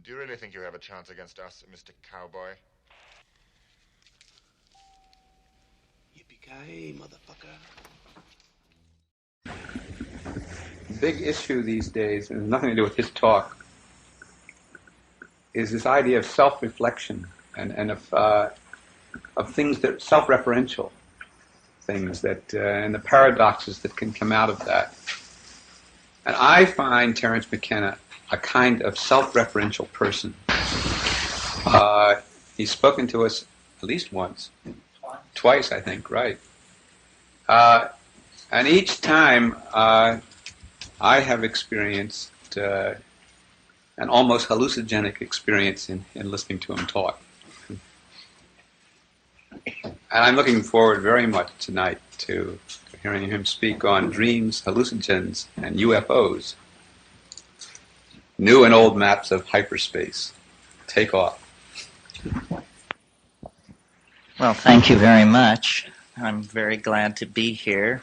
Do you really think you have a chance against us, Mr. Cowboy? Yippee-ki-yay, motherfucker. The big issue these days, and nothing to do with his talk, is this idea of self-reflection and of things that self-referential things that and the paradoxes that can come out of that. And I find Terence McKenna a kind of self-referential person. He's spoken to us at least once. Twice, I think, right. And each time I have experienced an almost hallucinogenic experience in listening to him talk. And I'm looking forward very much tonight to hearing him speak on dreams, hallucinogens, and UFOs. New and old maps of hyperspace. Take off. Well, thank you very much. I'm very glad to be here.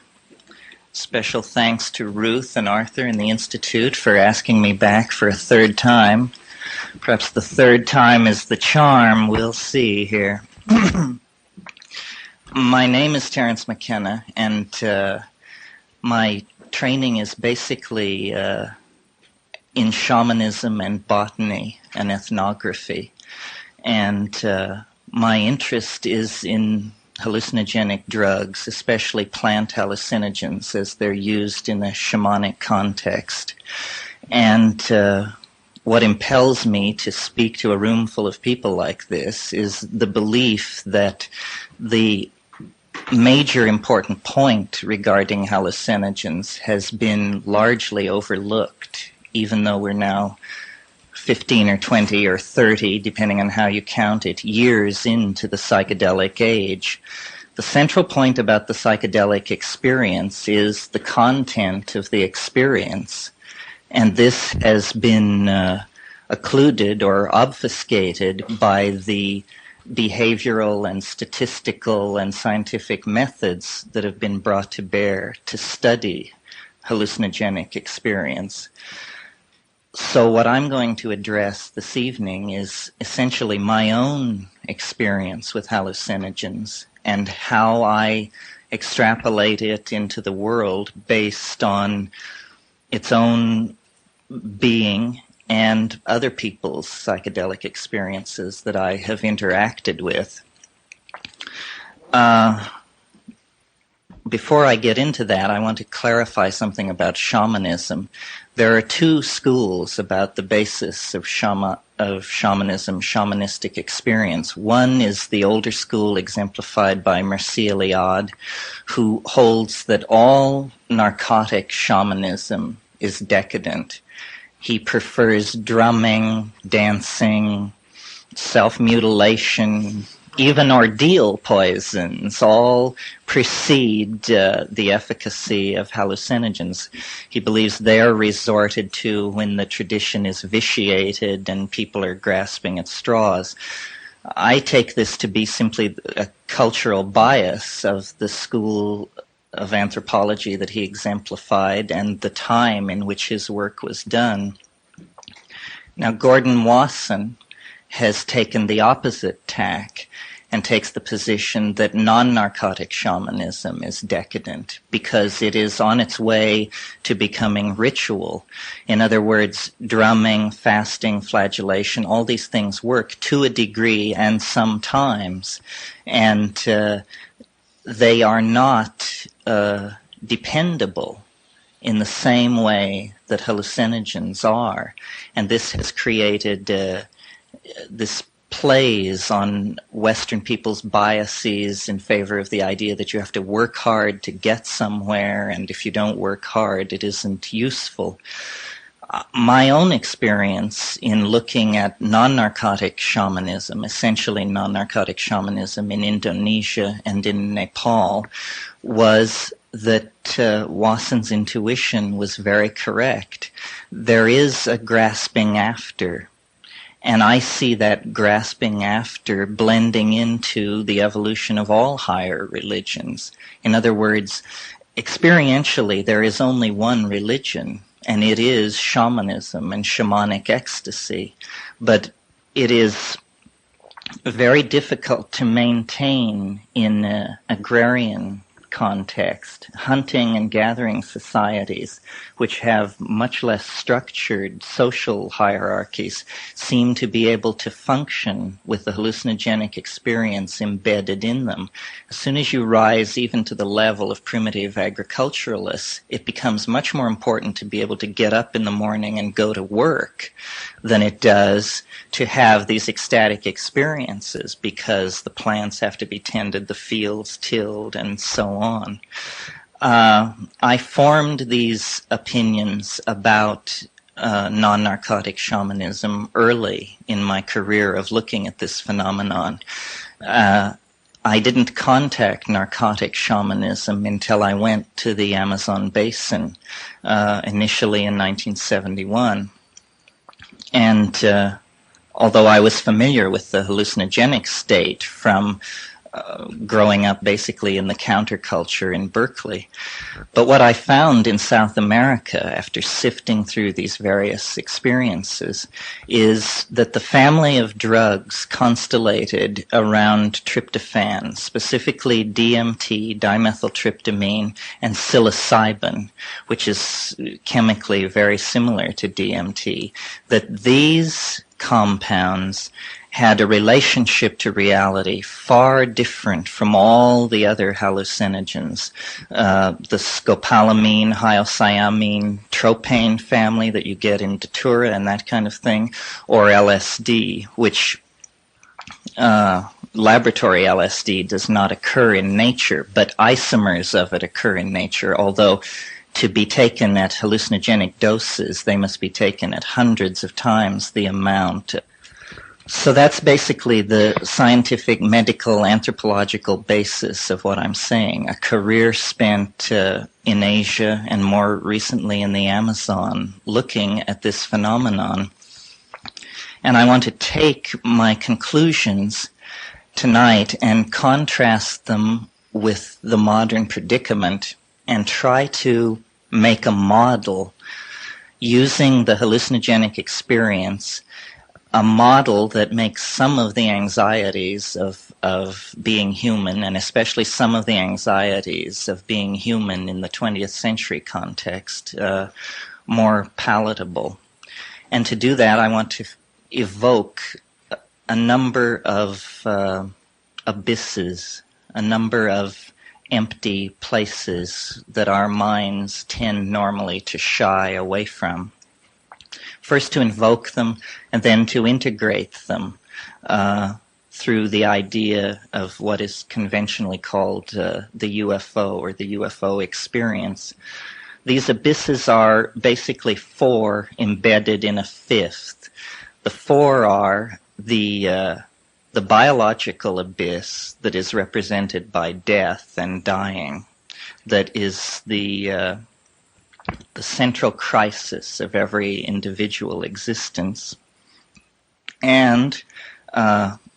Special thanks to Ruth and Arthur and the Institute for asking me back for a third time. Perhaps the third time is the charm. We'll see here. My name is Terence McKenna, and my training is basically in shamanism and botany and ethnography. And my interest is in hallucinogenic drugs, especially plant hallucinogens, as they're used in a shamanic context. And what impels me to speak to a room full of people like this is the belief that the major important point regarding hallucinogens has been largely overlooked, even though we're now 15 or 20 or 30, depending on how you count it, years into the psychedelic age. The central point about the psychedelic experience is the content of the experience. And this has been occluded or obfuscated by the behavioral and statistical and scientific methods that have been brought to bear to study hallucinogenic experience. So what I'm going to address this evening is essentially my own experience with hallucinogens and how I extrapolate it into the world based on its own being and other people's psychedelic experiences that I have interacted with. Before I get into that, I want to clarify something about shamanism. There are two schools about the basis of shamanism, shamanistic experience. One is the older school exemplified by Mircea Eliade, who holds that all narcotic shamanism is decadent. He prefers drumming, dancing, self-mutilation, even ordeal poisons all precede the efficacy of hallucinogens. He believes they are resorted to when the tradition is vitiated and people are grasping at straws. I take this to be simply a cultural bias of the school of anthropology that he exemplified and the time in which his work was done. Now, Gordon Wasson has taken the opposite tack and takes the position that non-narcotic shamanism is decadent because it is on its way to becoming ritual. In other words, drumming, fasting, flagellation, all these things work to a degree and sometimes, and they are not dependable in the same way that hallucinogens are. And this has created this plays on Western people's biases in favor of the idea that you have to work hard to get somewhere, and if you don't work hard, it isn't useful. My own experience in looking at non-narcotic shamanism, essentially non-narcotic shamanism in Indonesia and in Nepal, was that Wasson's intuition was very correct. There is a grasping after, and I see that grasping after blending into the evolution of all higher religions. In other words, experientially, there is only one religion, and it is shamanism and shamanic ecstasy, but it is very difficult to maintain in an agrarian context. Hunting and gathering societies, which have much less structured social hierarchies, seem to be able to function with the hallucinogenic experience embedded in them. As soon as you rise even to the level of primitive agriculturalists, it becomes much more important to be able to get up in the morning and go to work than it does to have these ecstatic experiences, because the plants have to be tended, the fields tilled, and so on. I formed these opinions about non-narcotic shamanism early in my career of looking at this phenomenon. I didn't contact narcotic shamanism until I went to the Amazon basin, initially in 1971. And although I was familiar with the hallucinogenic state from growing up basically in the counterculture in Berkeley, but what I found in South America after sifting through these various experiences is that the family of drugs constellated around tryptophan, specifically DMT, dimethyltryptamine, and psilocybin, which is chemically very similar to DMT, that these compounds had a relationship to reality far different from all the other hallucinogens. The scopolamine, hyoscyamine, tropane family that you get in datura and that kind of thing, or LSD, which laboratory LSD does not occur in nature, but isomers of it occur in nature, although to be taken at hallucinogenic doses, they must be taken at hundreds of times the amount. So that's basically the scientific, medical, anthropological basis of what I'm saying. A career spent in Asia and more recently in the Amazon looking at this phenomenon. And I want to take my conclusions tonight and contrast them with the modern predicament and try to make a model using the hallucinogenic experience, a model that makes some of the anxieties of being human, and especially some of the anxieties of being human in the 20th century context, more palatable. And to do that, I want to evoke a number of abysses, a number of empty places that our minds tend normally to shy away from. First to invoke them, and then to integrate them through the idea of what is conventionally called the UFO or the UFO experience. These abysses are basically four embedded in a fifth. The four are the biological abyss that is represented by death and dying, that is the central crisis of every individual existence, and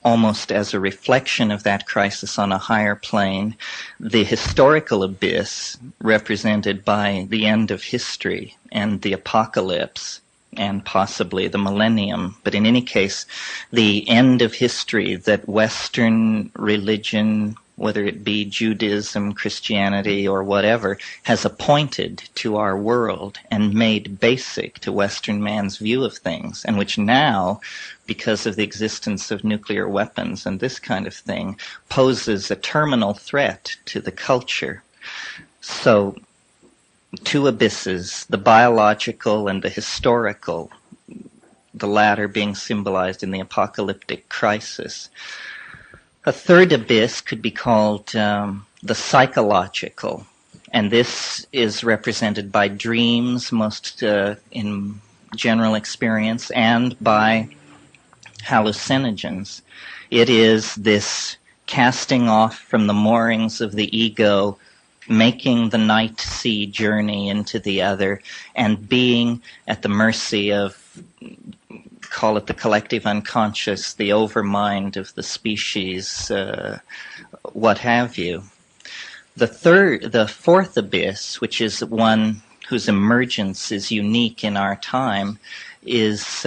almost as a reflection of that crisis on a higher plane, the historical abyss represented by the end of history and the apocalypse and possibly the millennium, but in any case, the end of history that Western religion, whether it be Judaism, Christianity, or whatever, has appointed to our world and made basic to Western man's view of things, and which now, because of the existence of nuclear weapons and this kind of thing, poses a terminal threat to the culture. So, two abysses, the biological and the historical, the latter being symbolized in the apocalyptic crisis. A third abyss could be called the psychological, and this is represented by dreams, most in general experience, and by hallucinogens. It is this casting off from the moorings of the ego, making the night sea journey into the other, and being at the mercy of, call it the collective unconscious, the overmind of the species, what have you. The fourth abyss, which is one whose emergence is unique in our time, is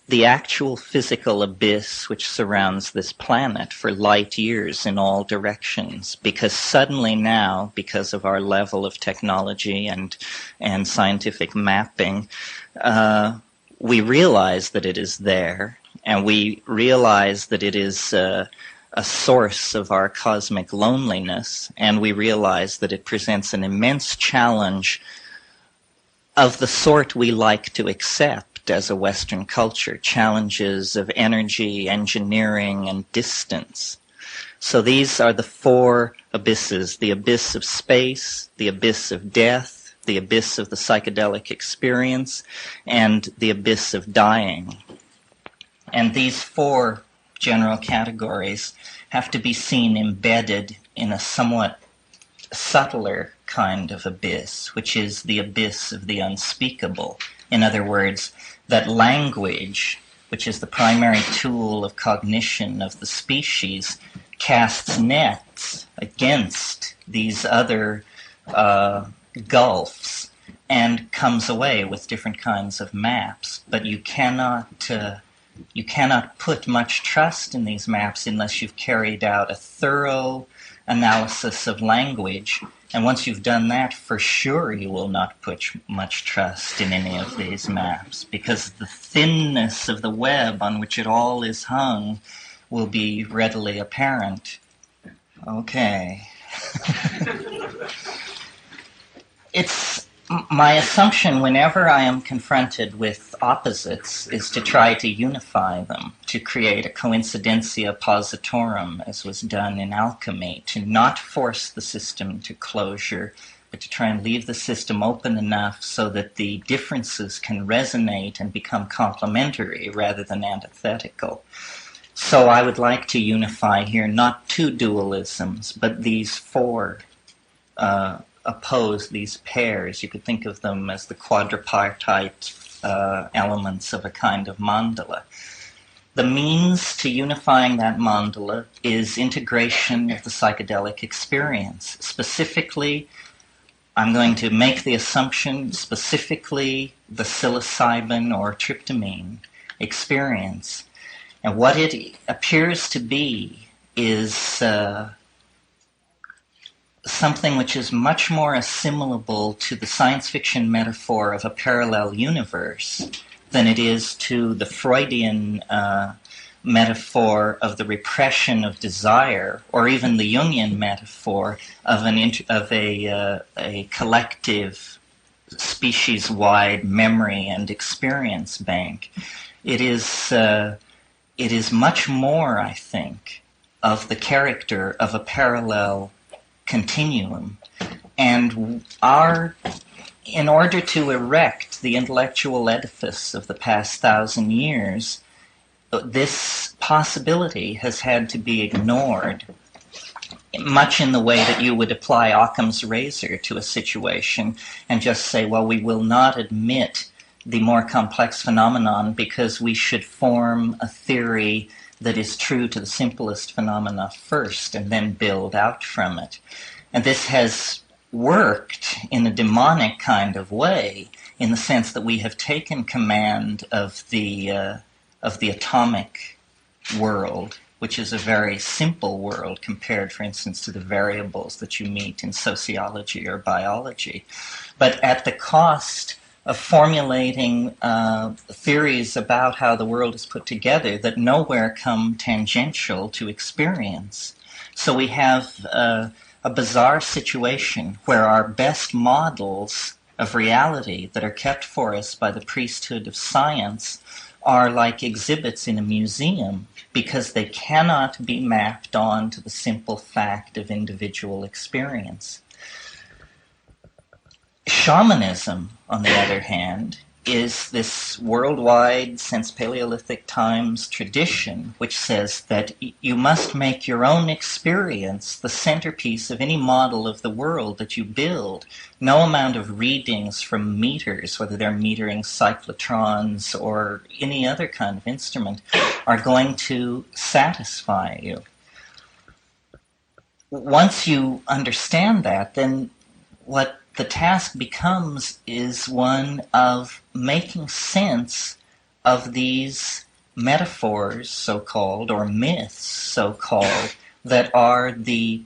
the actual physical abyss which surrounds this planet for light years in all directions. Because suddenly now, because of our level of technology and scientific mapping, we realize that it is there, and we realize that it is a source of our cosmic loneliness, and we realize that it presents an immense challenge of the sort we like to accept as a Western culture, challenges of energy, engineering, and distance. So these are the four abysses: the abyss of space, the abyss of death, the abyss of the psychedelic experience, and the abyss of dying. And these four general categories have to be seen embedded in a somewhat subtler kind of abyss, which is the abyss of the unspeakable. In other words, that language, which is the primary tool of cognition of the species, casts nets against these other gulfs and comes away with different kinds of maps. But you cannot put much trust in these maps unless you've carried out a thorough analysis of language. And once you've done that, for sure you will not put much trust in any of these maps, because the thinness of the web on which it all is hung will be readily apparent. Okay. It's my assumption whenever I am confronted with opposites is to try to unify them, to create a coincidentia positorum, as was done in alchemy, to not force the system to closure, but to try and leave the system open enough so that the differences can resonate and become complementary rather than antithetical. So I would like to unify here not two dualisms, but these four oppose, these pairs. You could think of them as the quadripartite elements of a kind of mandala. The means to unifying that mandala is integration of the psychedelic experience. Specifically, I'm going to make the assumption, specifically the psilocybin or tryptamine experience. And what it appears to be is something which is much more assimilable to the science fiction metaphor of a parallel universe than it is to the Freudian metaphor of the repression of desire, or even the Jungian metaphor of a collective species-wide memory and experience bank. It is much more, I think, of the character of a parallel continuum. And in order to erect the intellectual edifice of the past 1,000 years, this possibility has had to be ignored, much in the way that you would apply Occam's razor to a situation and just say, well, we will not admit the more complex phenomenon because we should form a theory that is true to the simplest phenomena first and then build out from it. And this has worked in a demonic kind of way, in the sense that we have taken command of the atomic world, which is a very simple world compared, for instance, to the variables that you meet in sociology or biology, but at the cost of formulating theories about how the world is put together that nowhere come tangential to experience. So we have a bizarre situation where our best models of reality that are kept for us by the priesthood of science are like exhibits in a museum because they cannot be mapped on to the simple fact of individual experience. Shamanism, on the other hand, is this worldwide, since Paleolithic times, tradition which says that you must make your own experience the centerpiece of any model of the world that you build. No amount of readings from meters, whether they're metering cyclotrons or any other kind of instrument, are going to satisfy you. Once you understand that, then what the task becomes is one of making sense of these metaphors, so-called, or myths, so-called, that are the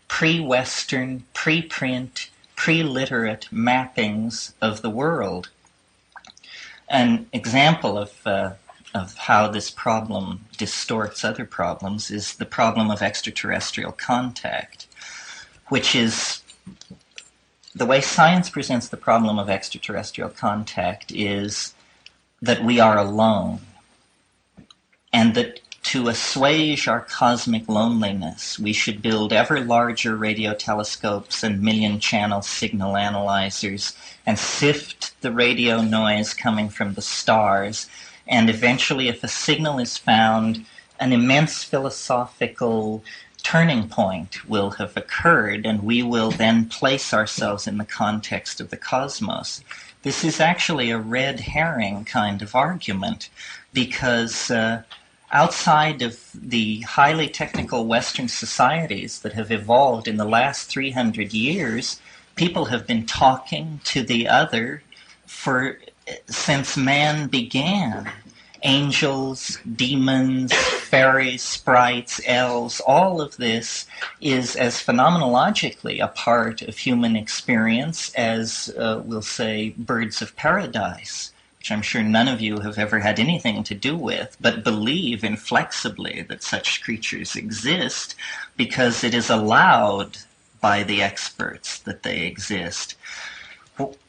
pre-Western, pre-print, pre-literate mappings of the world. An example of how this problem distorts other problems is the problem of extraterrestrial contact, which is the way science presents the problem of extraterrestrial contact is that we are alone, and that to assuage our cosmic loneliness, we should build ever larger radio telescopes and million-channel signal analyzers and sift the radio noise coming from the stars. And eventually, if a signal is found, an immense philosophical turning point will have occurred, and we will then place ourselves in the context of the cosmos. This is actually a red herring kind of argument, because outside of the highly technical Western societies that have evolved in the last 300 years, people have been talking to the other since man began. Angels, demons, fairies, sprites, elves, all of this is as phenomenologically a part of human experience as, we'll say, birds of paradise, which I'm sure none of you have ever had anything to do with, but believe inflexibly that such creatures exist because it is allowed by the experts that they exist.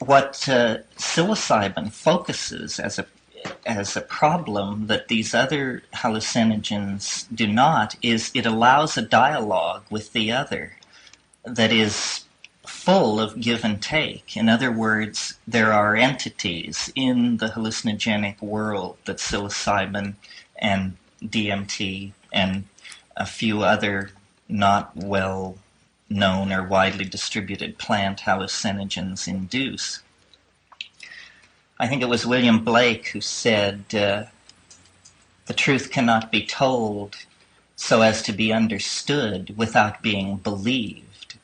What psilocybin focuses as a problem that these other hallucinogens do not is it allows a dialogue with the other that is full of give and take. In other words, there are entities in the hallucinogenic world that psilocybin and DMT and a few other not well known or widely distributed plant hallucinogens induce. I think it was William Blake who said, the truth cannot be told so as to be understood without being believed.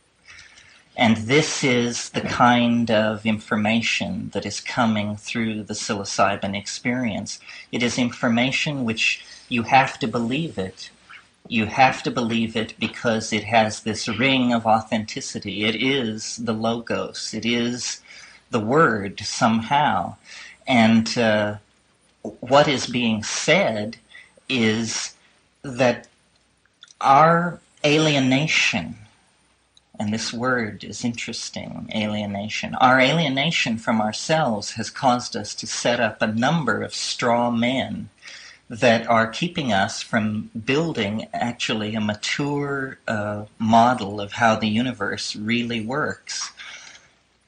And this is the kind of information that is coming through the psilocybin experience. It is information which you have to believe it. You have to believe it because it has this ring of authenticity. It is the logos. It is the word somehow. And what is being said is that our alienation, and this word is interesting, alienation, our alienation from ourselves has caused us to set up a number of straw men that are keeping us from building actually a mature model of how the universe really works.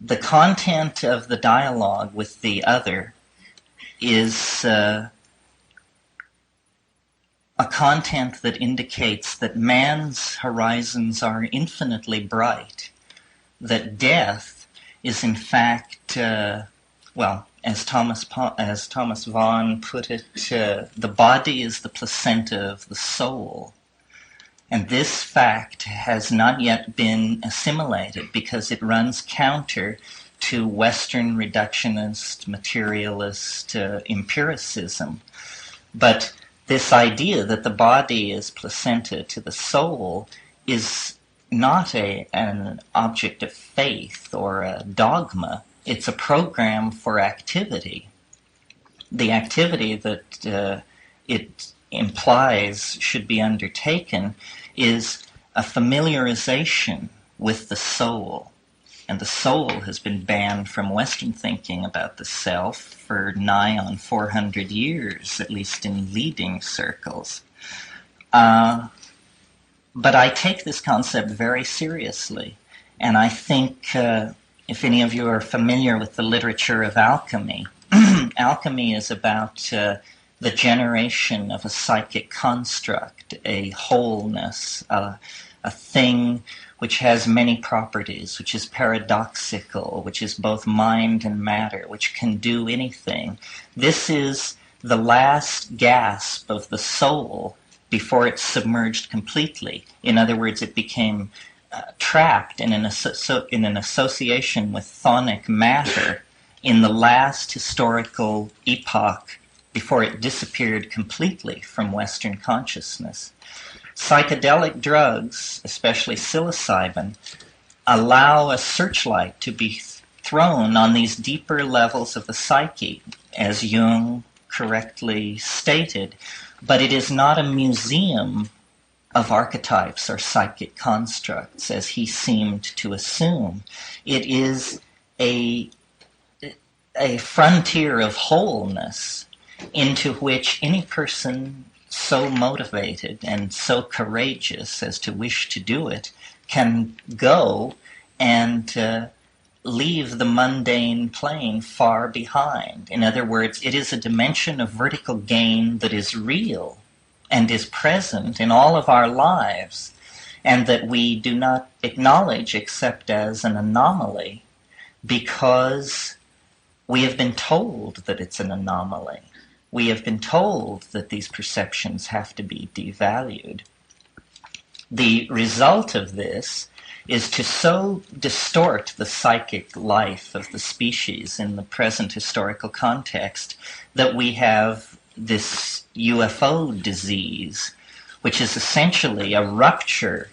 The content of the dialogue with the other is a content that indicates that man's horizons are infinitely bright, that death is in fact, as Thomas Vaughan put it, the body is the placenta of the soul. And this fact has not yet been assimilated because it runs counter to Western reductionist, materialist empiricism. But this idea that the body is placenta to the soul is not an object of faith or a dogma. It's a program for activity. The activity that it implies should be undertaken is a familiarization with the soul. And the soul has been banned from Western thinking about the self for nigh on 400 years, at least in leading circles. But I take this concept very seriously. And I think if any of you are familiar with the literature of alchemy, alchemy is about the generation of a psychic construct, a wholeness, a thing which has many properties, which is paradoxical, which is both mind and matter, which can do anything. This is the last gasp of the soul before it's submerged completely. In other words, it became trapped in an association with chthonic matter in the last historical epoch before it disappeared completely from Western consciousness. Psychedelic drugs, especially psilocybin, allow a searchlight to be thrown on these deeper levels of the psyche, as Jung correctly stated, but it is not a museum of archetypes or psychic constructs, as he seemed to assume. It is a frontier of wholeness into which any person so motivated and so courageous as to wish to do it can go and leave the mundane plane far behind. In other words, it is a dimension of vertical gain that is real and is present in all of our lives, and that we do not acknowledge except as an anomaly because we have been told that it's an anomaly. We have been told that these perceptions have to be devalued. The result of this is to so distort the psychic life of the species in the present historical context that we have this UFO disease, which is essentially a rupture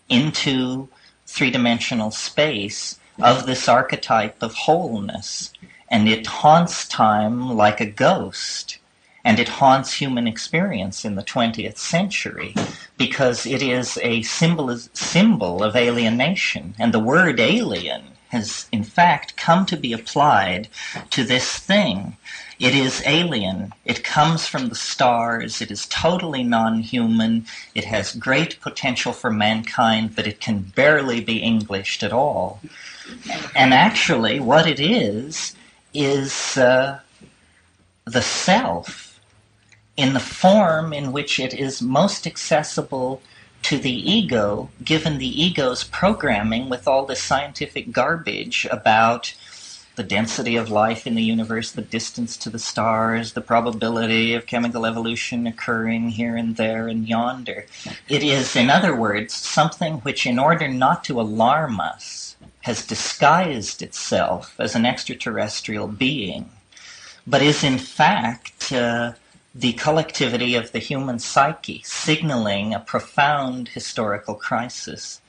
into three-dimensional space of this archetype of wholeness. And it haunts time like a ghost. And it haunts human experience in the 20th century because it is a symbol of alienation. And the word alien has, in fact, come to be applied to this thing. It is alien. It comes from the stars. It is totally non-human. It has great potential for mankind, but it can barely be Englished at all. And actually, what it is the self, in the form in which it is most accessible to the ego, given the ego's programming with all this scientific garbage about the density of life in the universe, the distance to the stars, the probability of chemical evolution occurring here and there and yonder. It is, in other words, something which, in order not to alarm us, has disguised itself as an extraterrestrial being, but is in fact the collectivity of the human psyche, signaling a profound historical crisis.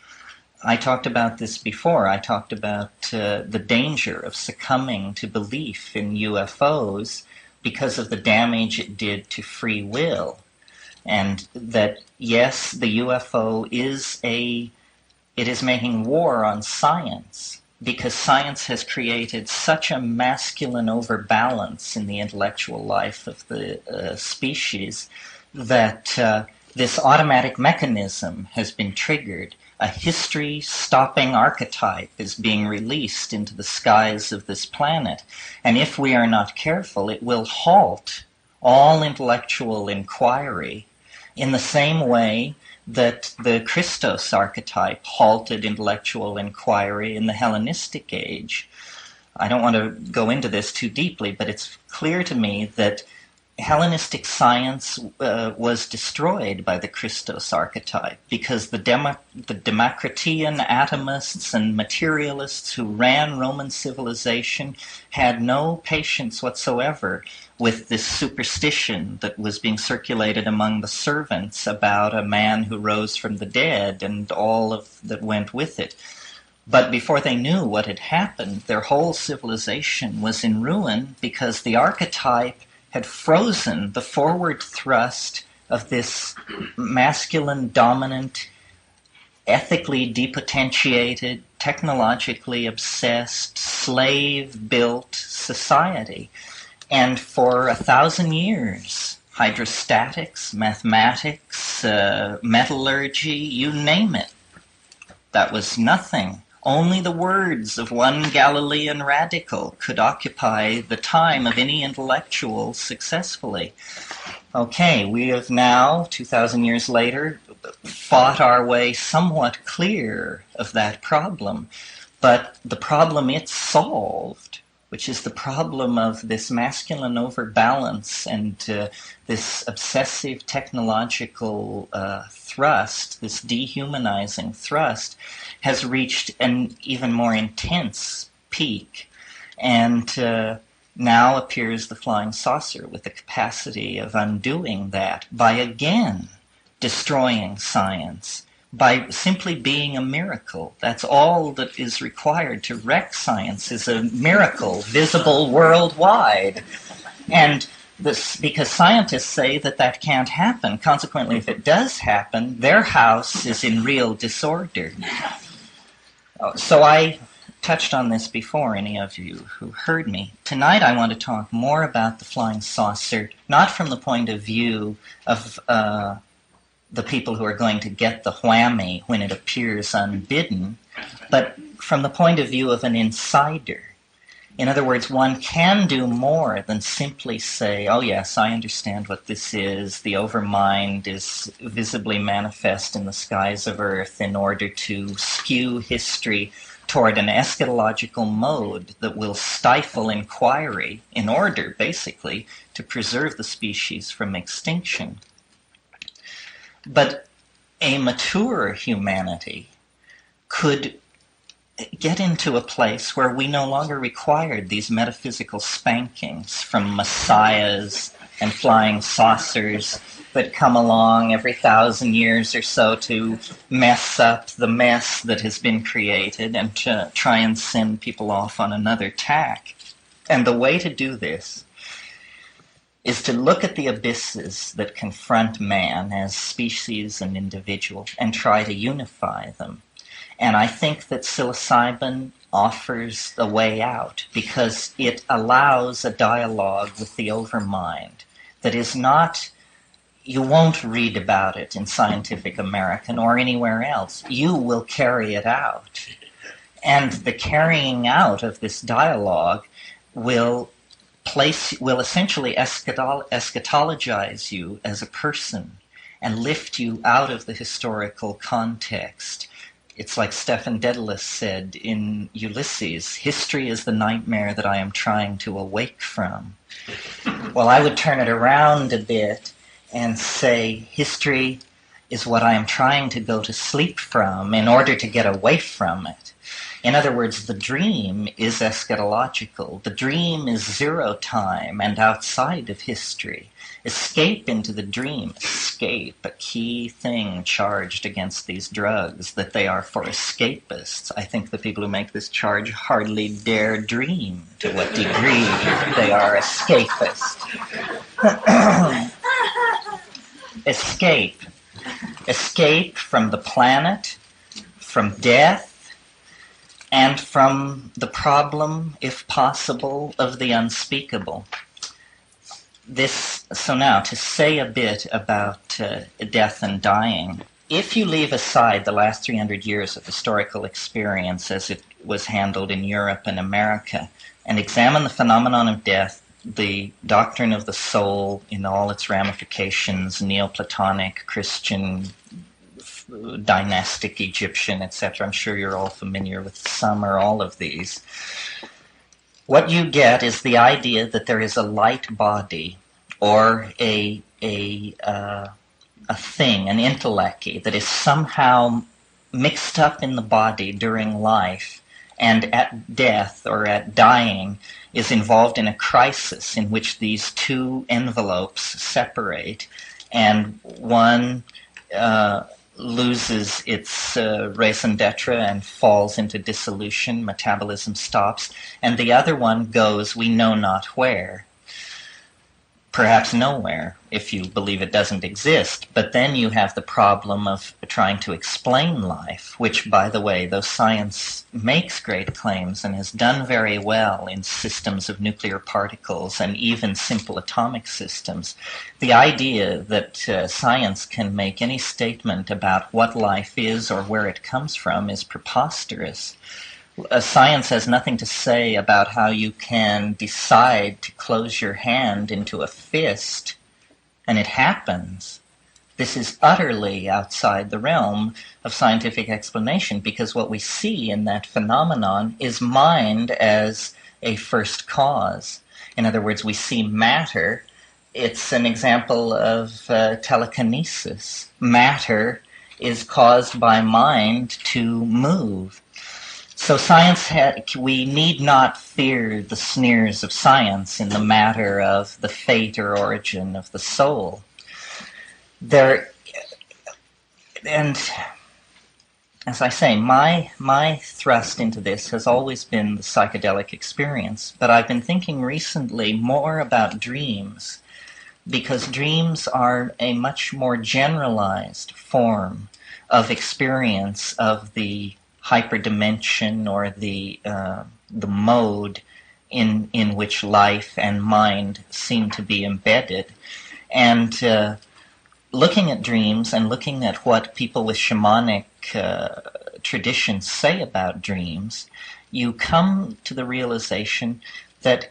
I talked about this before. I talked about the danger of succumbing to belief in UFOs because of the damage it did to free will. And that, yes, the UFO is making war on science, because science has created such a masculine overbalance in the intellectual life of the species that this automatic mechanism has been triggered. A history-stopping archetype is being released into the skies of this planet. And if we are not careful, it will halt all intellectual inquiry in the same way that the Christos archetype halted intellectual inquiry in the Hellenistic age. I don't want to go into this too deeply, but it's clear to me that Hellenistic science was destroyed by the Christos archetype because the Democritean atomists and materialists who ran Roman civilization had no patience whatsoever with this superstition that was being circulated among the servants about a man who rose from the dead and all of that went with it. But before they knew what had happened, their whole civilization was in ruin because the archetype had frozen the forward thrust of this masculine, dominant, ethically depotentiated, technologically obsessed, slave-built society. And for 1,000 years, hydrostatics, mathematics, metallurgy, you name it, that was nothing. Only the words of one Galilean radical could occupy the time of any intellectual successfully. Okay, we have now, 2,000 years later, fought our way somewhat clear of that problem. But the problem it solved, which is the problem of this masculine overbalance and this obsessive technological thrust, this dehumanizing thrust, has reached an even more intense peak. And now appears the flying saucer with the capacity of undoing that by again destroying science, by simply being a miracle. That's all that is required to wreck science, is a miracle visible worldwide. And this, because scientists say that that can't happen. Consequently, if it does happen, their house is in real disorder. So I touched on this before, any of you who heard me. Tonight I want to talk more about the flying saucer, not from the point of view of the people who are going to get the whammy when it appears unbidden, but from the point of view of an insider. In other words, one can do more than simply say, oh yes, I understand what this is. The overmind is visibly manifest in the skies of Earth in order to skew history toward an eschatological mode that will stifle inquiry in order, basically, to preserve the species from extinction. But a mature humanity could get into a place where we no longer required these metaphysical spankings from messiahs and flying saucers that come along every 1,000 years or so to mess up the mess that has been created and to try and send people off on another tack. And the way to do this is to look at the abysses that confront man as species and individual and try to unify them. And I think that psilocybin offers a way out because it allows a dialogue with the overmind that is not, you won't read about it in Scientific American or anywhere else. You will carry it out. And the carrying out of this dialogue will essentially eschatologize you as a person and lift you out of the historical context. It's like Stephen Dedalus said in Ulysses, history is the nightmare that I am trying to awake from. Well, I would turn it around a bit and say history is what I am trying to go to sleep from in order to get away from it. In other words, the dream is eschatological. The dream is zero time and outside of history. Escape into the dream. Escape, a key thing charged against these drugs, that they are for escapists. I think the people who make this charge hardly dare dream to what degree they are escapist. Escape. Escape from the planet, from death, and from the problem, if possible, of the unspeakable. So now, to say a bit about death and dying, if you leave aside the last 300 years of historical experience as it was handled in Europe and America, and examine the phenomenon of death, the doctrine of the soul in all its ramifications, Neoplatonic, Christian, dynastic, Egyptian, etc. I'm sure you're all familiar with some or all of these. What you get is the idea that there is a light body or a thing, an intellect, that is somehow mixed up in the body during life and at death or at dying is involved in a crisis in which these two envelopes separate and one loses its raison d'etre and falls into dissolution, metabolism stops, and the other one goes we know not where. Perhaps nowhere, if you believe it doesn't exist. But then you have the problem of trying to explain life, which, by the way, though science makes great claims and has done very well in systems of nuclear particles and even simple atomic systems, the idea that science can make any statement about what life is or where it comes from is preposterous. Science has nothing to say about how you can decide to close your hand into a fist, and it happens. This is utterly outside the realm of scientific explanation, because what we see in that phenomenon is mind as a first cause. In other words, we see matter. It's an example of telekinesis. Matter is caused by mind to move. So we need not fear the sneers of science in the matter of the fate or origin of the soul. And as I say, my thrust into this has always been the psychedelic experience, but I've been thinking recently more about dreams, because dreams are a much more generalized form of experience of the hyperdimension, or the mode in which life and mind seem to be embedded. And looking at dreams and looking at what people with shamanic traditions say about dreams, you come to the realization that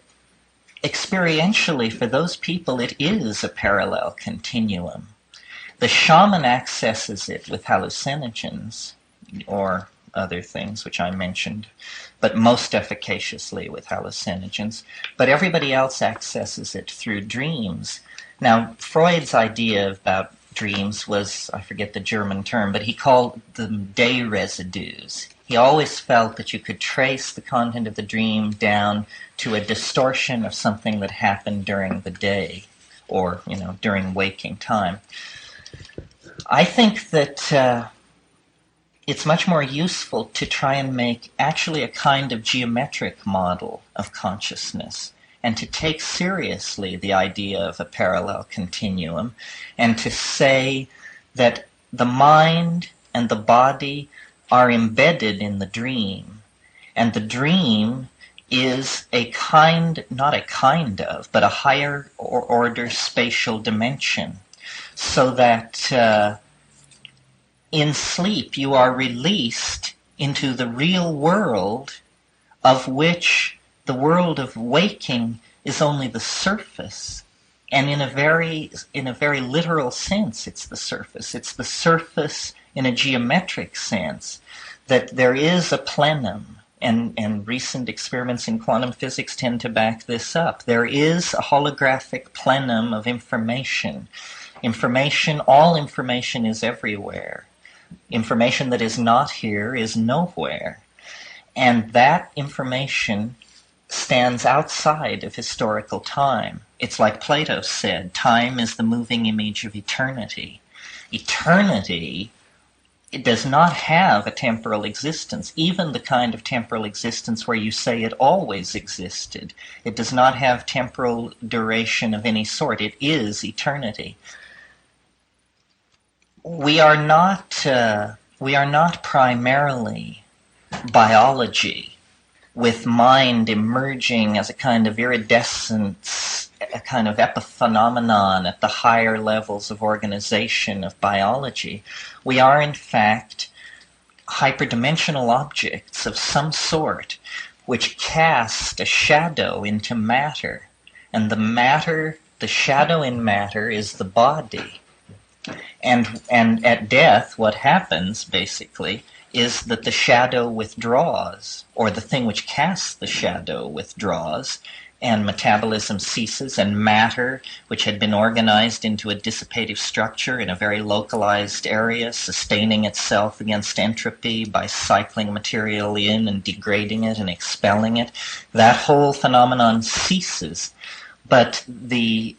experientially for those people it is a parallel continuum. The shaman accesses it with hallucinogens or other things which I mentioned, but most efficaciously with hallucinogens. But everybody else accesses it through dreams. Now, Freud's idea about dreams was, I forget the German term, but he called them day residues. He always felt that you could trace the content of the dream down to a distortion of something that happened during the day, or, during waking time. I think that it's much more useful to try and make actually a kind of geometric model of consciousness, and to take seriously the idea of a parallel continuum, and to say that the mind and the body are embedded in the dream, and the dream is a kind, not a kind of, but a higher order spatial dimension, so that in sleep you are released into the real world, of which the world of waking is only the surface. And in a very literal sense, it's the surface. It's the surface in a geometric sense, that there is a plenum, and recent experiments in quantum physics tend to back this up. There is a holographic plenum of information. All information is everywhere. Information that is not here is nowhere. And that information stands outside of historical time. It's like Plato said, time is the moving image of eternity. Eternity, it does not have a temporal existence, even the kind of temporal existence where you say it always existed. It does not have temporal duration of any sort. It is eternity. We are not primarily biology, with mind emerging as a kind of iridescence, a kind of epiphenomenon at the higher levels of organization of biology. We are, in fact, hyperdimensional objects of some sort which cast a shadow into matter. And the shadow in matter is the body. And at death, what happens, basically, is that the shadow withdraws, or the thing which casts the shadow withdraws, and metabolism ceases, and matter, which had been organized into a dissipative structure in a very localized area, sustaining itself against entropy by cycling material in and degrading it and expelling it, that whole phenomenon ceases. But the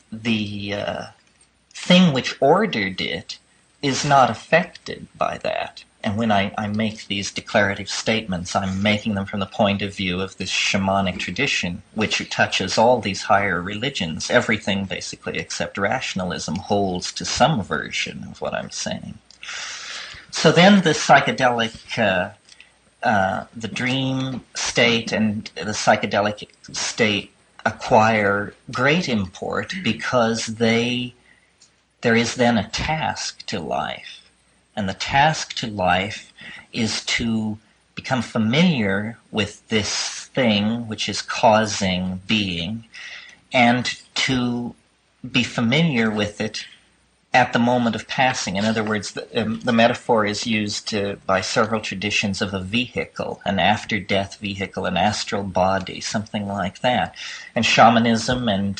thing which ordered it is not affected by that. And when I make these declarative statements, I'm making them from the point of view of this shamanic tradition, which touches all these higher religions. Everything, basically, except rationalism, holds to some version of what I'm saying. So then the psychedelic, the dream state and the psychedelic state acquire great import, because there is then a task to life. And the task to life is to become familiar with this thing which is causing being, and to be familiar with it at the moment of passing. In other words, the metaphor is used by several traditions of a vehicle, an after-death vehicle, an astral body, something like that. And shamanism and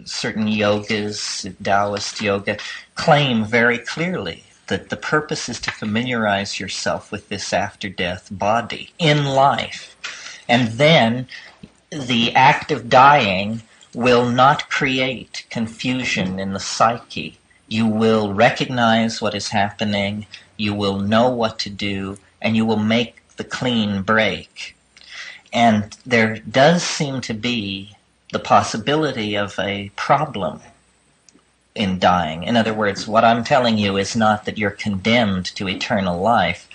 certain yogas, Taoist yoga, claim very clearly that the purpose is to familiarize yourself with this after-death body in life. And then the act of dying will not create confusion in the psyche. You will recognize what is happening, you will know what to do, and you will make the clean break. And there does seem to be the possibility of a problem in dying. In other words, what I'm telling you is not that you're condemned to eternal life.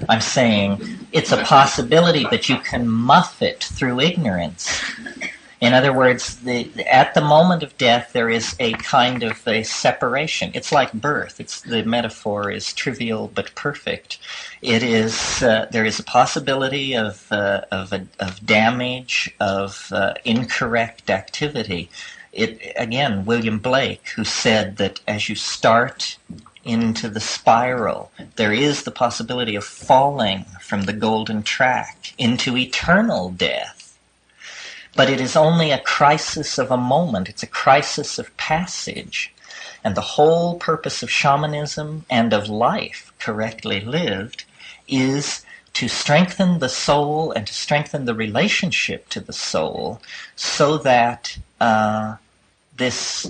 I'm saying it's a possibility, but you can muff it through ignorance. In other words, at the moment of death, there is a kind of a separation. It's like birth. The metaphor is trivial but perfect. It is there is a possibility of damage, of incorrect activity. Again, William Blake, who said that as you start into the spiral, there is the possibility of falling from the golden track into eternal death. But it is only a crisis of a moment. It's a crisis of passage. And the whole purpose of shamanism and of life, correctly lived, is to strengthen the soul and to strengthen the relationship to the soul so that this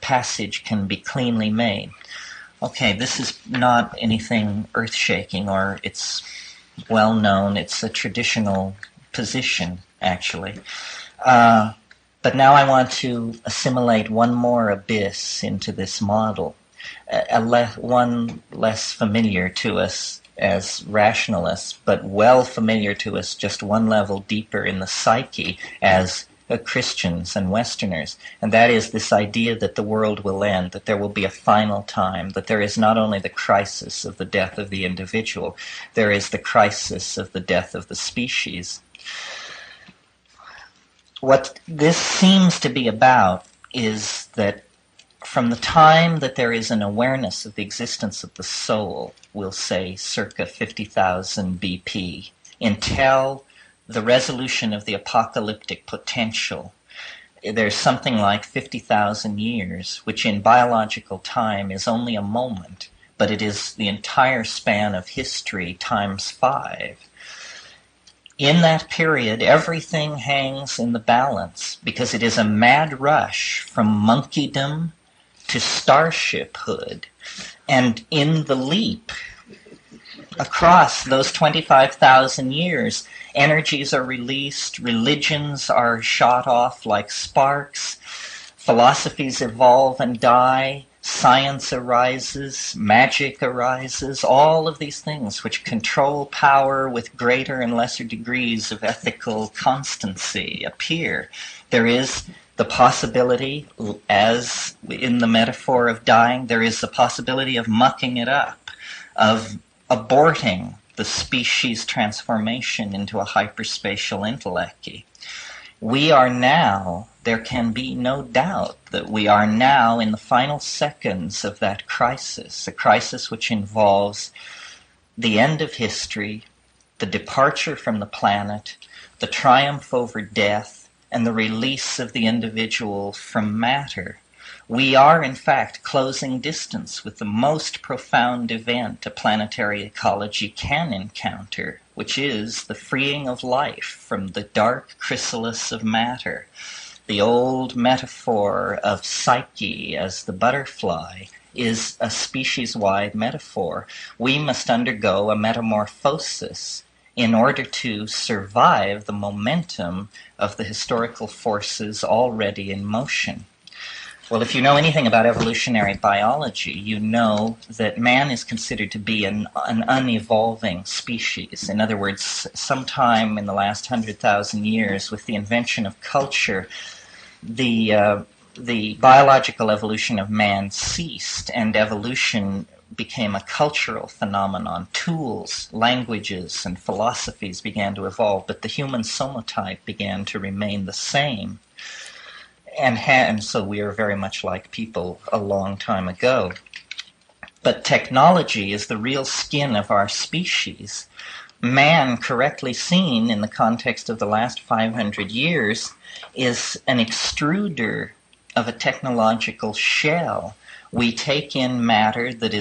passage can be cleanly made. Okay, this is not anything earth-shaking, or it's well known. It's a traditional position, actually. But now I want to assimilate one more abyss into this model, one less familiar to us as rationalists, but well familiar to us just one level deeper in the psyche as Christians and Westerners, and that is this idea that the world will end, that there will be a final time, that there is not only the crisis of the death of the individual, there is the crisis of the death of the species. What this seems to be about is that from the time that there is an awareness of the existence of the soul, we'll say circa 50,000 BP, until the resolution of the apocalyptic potential, there's something like 50,000 years, which in biological time is only a moment, but it is the entire span of history times 5. In that period, everything hangs in the balance because it is a mad rush from monkeydom to starshiphood. And in the leap across those 25,000 years, energies are released, religions are shot off like sparks, philosophies evolve and die, science arises, magic arises, all of these things which control power with greater and lesser degrees of ethical constancy appear. There is the possibility, as in the metaphor of dying, there is the possibility of mucking it up, of aborting the species transformation into a hyperspatial intellecty. We are now, there can be no doubt that we are now in the final seconds of that crisis, a crisis which involves the end of history, the departure from the planet, the triumph over death, and the release of the individual from matter. We are, in fact, closing distance with the most profound event a planetary ecology can encounter, which is the freeing of life from the dark chrysalis of matter. The old metaphor of psyche as the butterfly is a species-wide metaphor. We must undergo a metamorphosis in order to survive the momentum of the historical forces already in motion. Well, if you know anything about evolutionary biology, you know that man is considered to be an unevolving species. In other words, sometime in the last 100,000 years, with the invention of culture, the biological evolution of man ceased, and evolution became a cultural phenomenon. Tools, languages, and philosophies began to evolve, but the human somotype began to remain the same. And so we are very much like people a long time ago. But technology is the real skin of our species. man, correctly seen in the context of the last 500 years, is an extruder of a technological shell. We take in matter that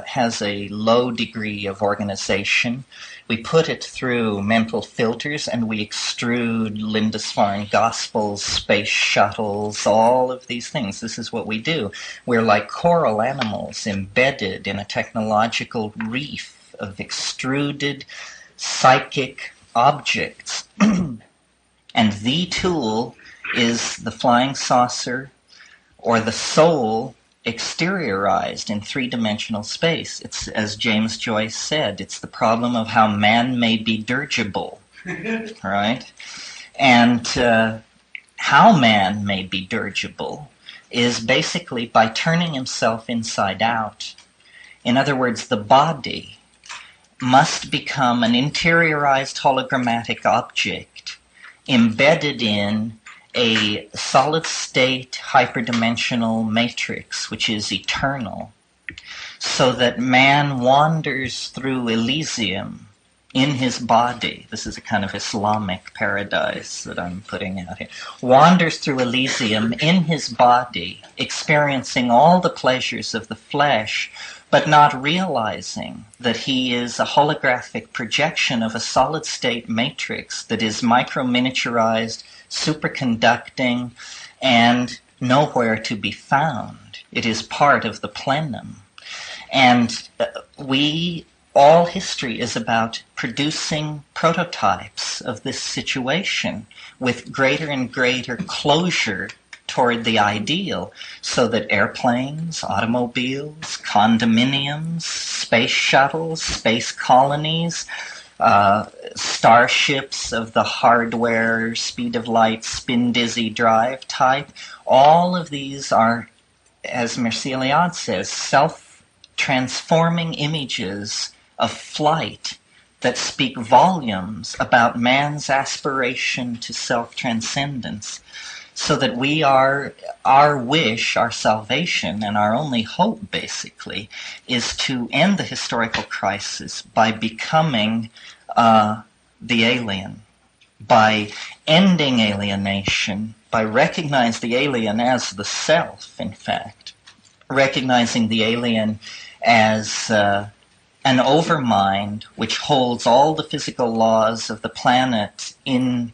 has a low degree of organization. We put it through mental filters, and we extrude Lindisfarne Gospels, space shuttles, all of these things. This is what we do. We're like coral animals embedded in a technological reef of extruded psychic objects. And the tool is the flying saucer or the soul exteriorized in three-dimensional space. It's, as James Joyce said, it's the problem of how man may be dirigible, right? And how man may be dirigible is basically by turning himself inside out. In other words, the body must become an interiorized hologrammatic object embedded in a solid-state hyperdimensional matrix, which is eternal, so that man wanders through Elysium in his body. This is a kind of Islamic paradise that I'm putting out here. Wanders through Elysium in his body, experiencing all the pleasures of the flesh, but not realizing that he is a holographic projection of a solid-state matrix that is micro-miniaturized, superconducting, and nowhere to be found. It is part of the plenum. And all history is about producing prototypes of this situation with greater and greater closure toward the ideal, so that airplanes, automobiles, condominiums, space shuttles, space colonies, starships of the hardware, speed of light, spin dizzy drive type, all of these are, as Mircea says, self-transforming images of flight that speak volumes about man's aspiration to self-transcendence. So that our wish, our salvation, and our only hope, basically, is to end the historical crisis by becoming the alien, by ending alienation, by recognizing the alien as the self, in fact, recognizing the alien as an overmind which holds all the physical laws of the planet intact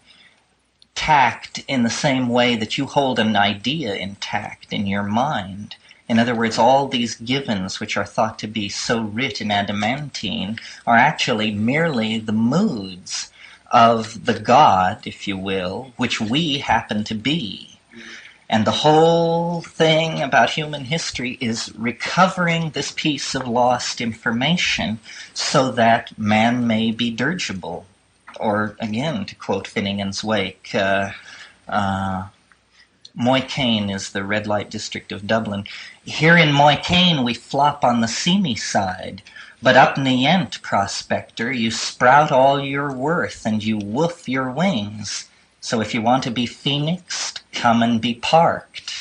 in the same way that you hold an idea intact in your mind. In other words, all these givens, which are thought to be so writ in adamantine, are actually merely the moods of the God, if you will, which we happen to be. And the whole thing about human history is recovering this piece of lost information so that man may be dirigible. Or, again, to quote Finnegan's Wake, Moycane is the red light district of Dublin. Here in Moycane we flop on the seamy side, but up Nient, prospector, you sprout all your worth and you woof your wings. So if you want to be phoenixed, come and be parked.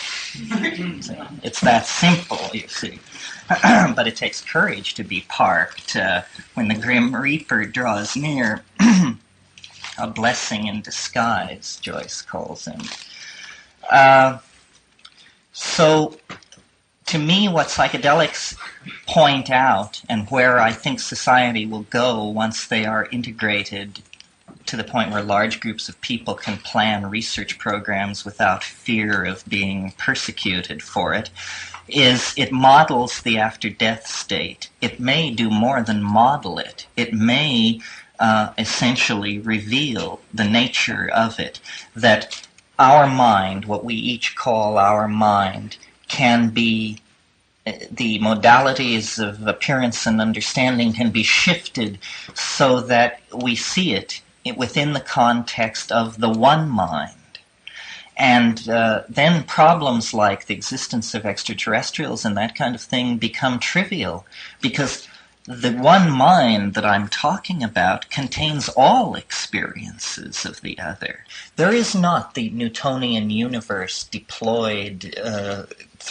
It's that simple, you see. But it takes courage to be parked when the Grim Reaper draws near. A blessing in disguise, Joyce calls him. So, to me, what psychedelics point out, and where I think society will go once they are integrated to the point where large groups of people can plan research programs without fear of being persecuted for it, is it models the after-death state. It may do more than model it. It may essentially reveal the nature of it, that our mind, what we each call our mind, can be, the modalities of appearance and understanding can be shifted so that we see it within the context of the one mind. And then problems like the existence of extraterrestrials and that kind of thing become trivial, because the one mind that I'm talking about contains all experiences of the other. There is not the Newtonian universe deployed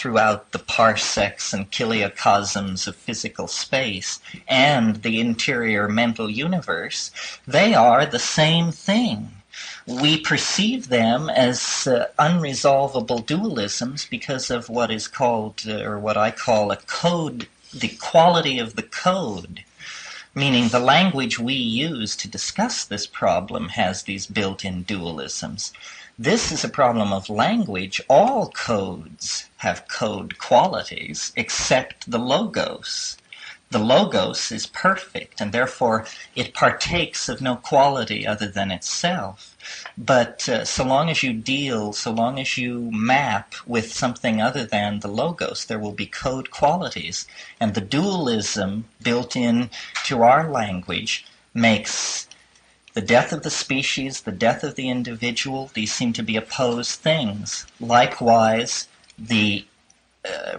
throughout the parsecs and kiliocosms of physical space and the interior mental universe, they are the same thing. We perceive them as unresolvable dualisms because of what is called, or what I call a code, the quality of the code, meaning the language we use to discuss this problem has these built-in dualisms. This is a problem of language. All codes have code qualities except the logos. The logos is perfect, and therefore it partakes of no quality other than itself. But so long as you map with something other than the logos, there will be code qualities. And the dualism built in to our language makes the death of the species, the death of the individual, these seem to be opposed things. Likewise, the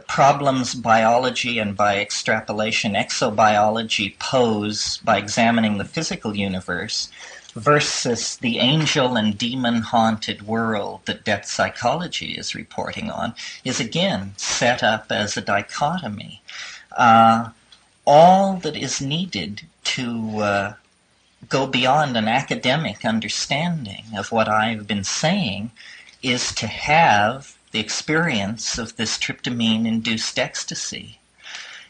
problems biology and by extrapolation exobiology pose by examining the physical universe versus the angel and demon-haunted world that depth psychology is reporting on is again set up as a dichotomy. All that is needed to go beyond an academic understanding of what I've been saying is to have the experience of this tryptamine-induced ecstasy.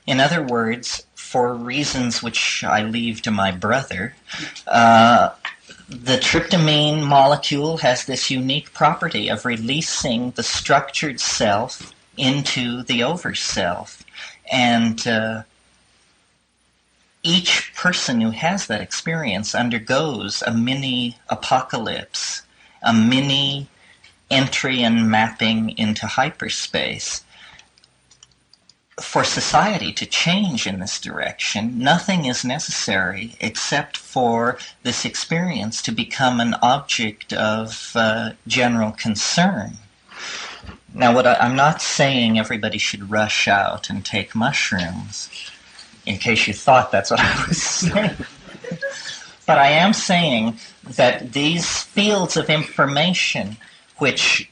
In other words, for reasons which I leave to my brother, the tryptamine molecule has this unique property of releasing the structured self into the over-self. And each person who has that experience undergoes a mini-apocalypse, a mini entry and mapping into hyperspace. For society to change in this direction, nothing is necessary except for this experience to become an object of general concern. Now, I'm not saying everybody should rush out and take mushrooms, in case you thought that's what I was saying. But I am saying that these fields of information, which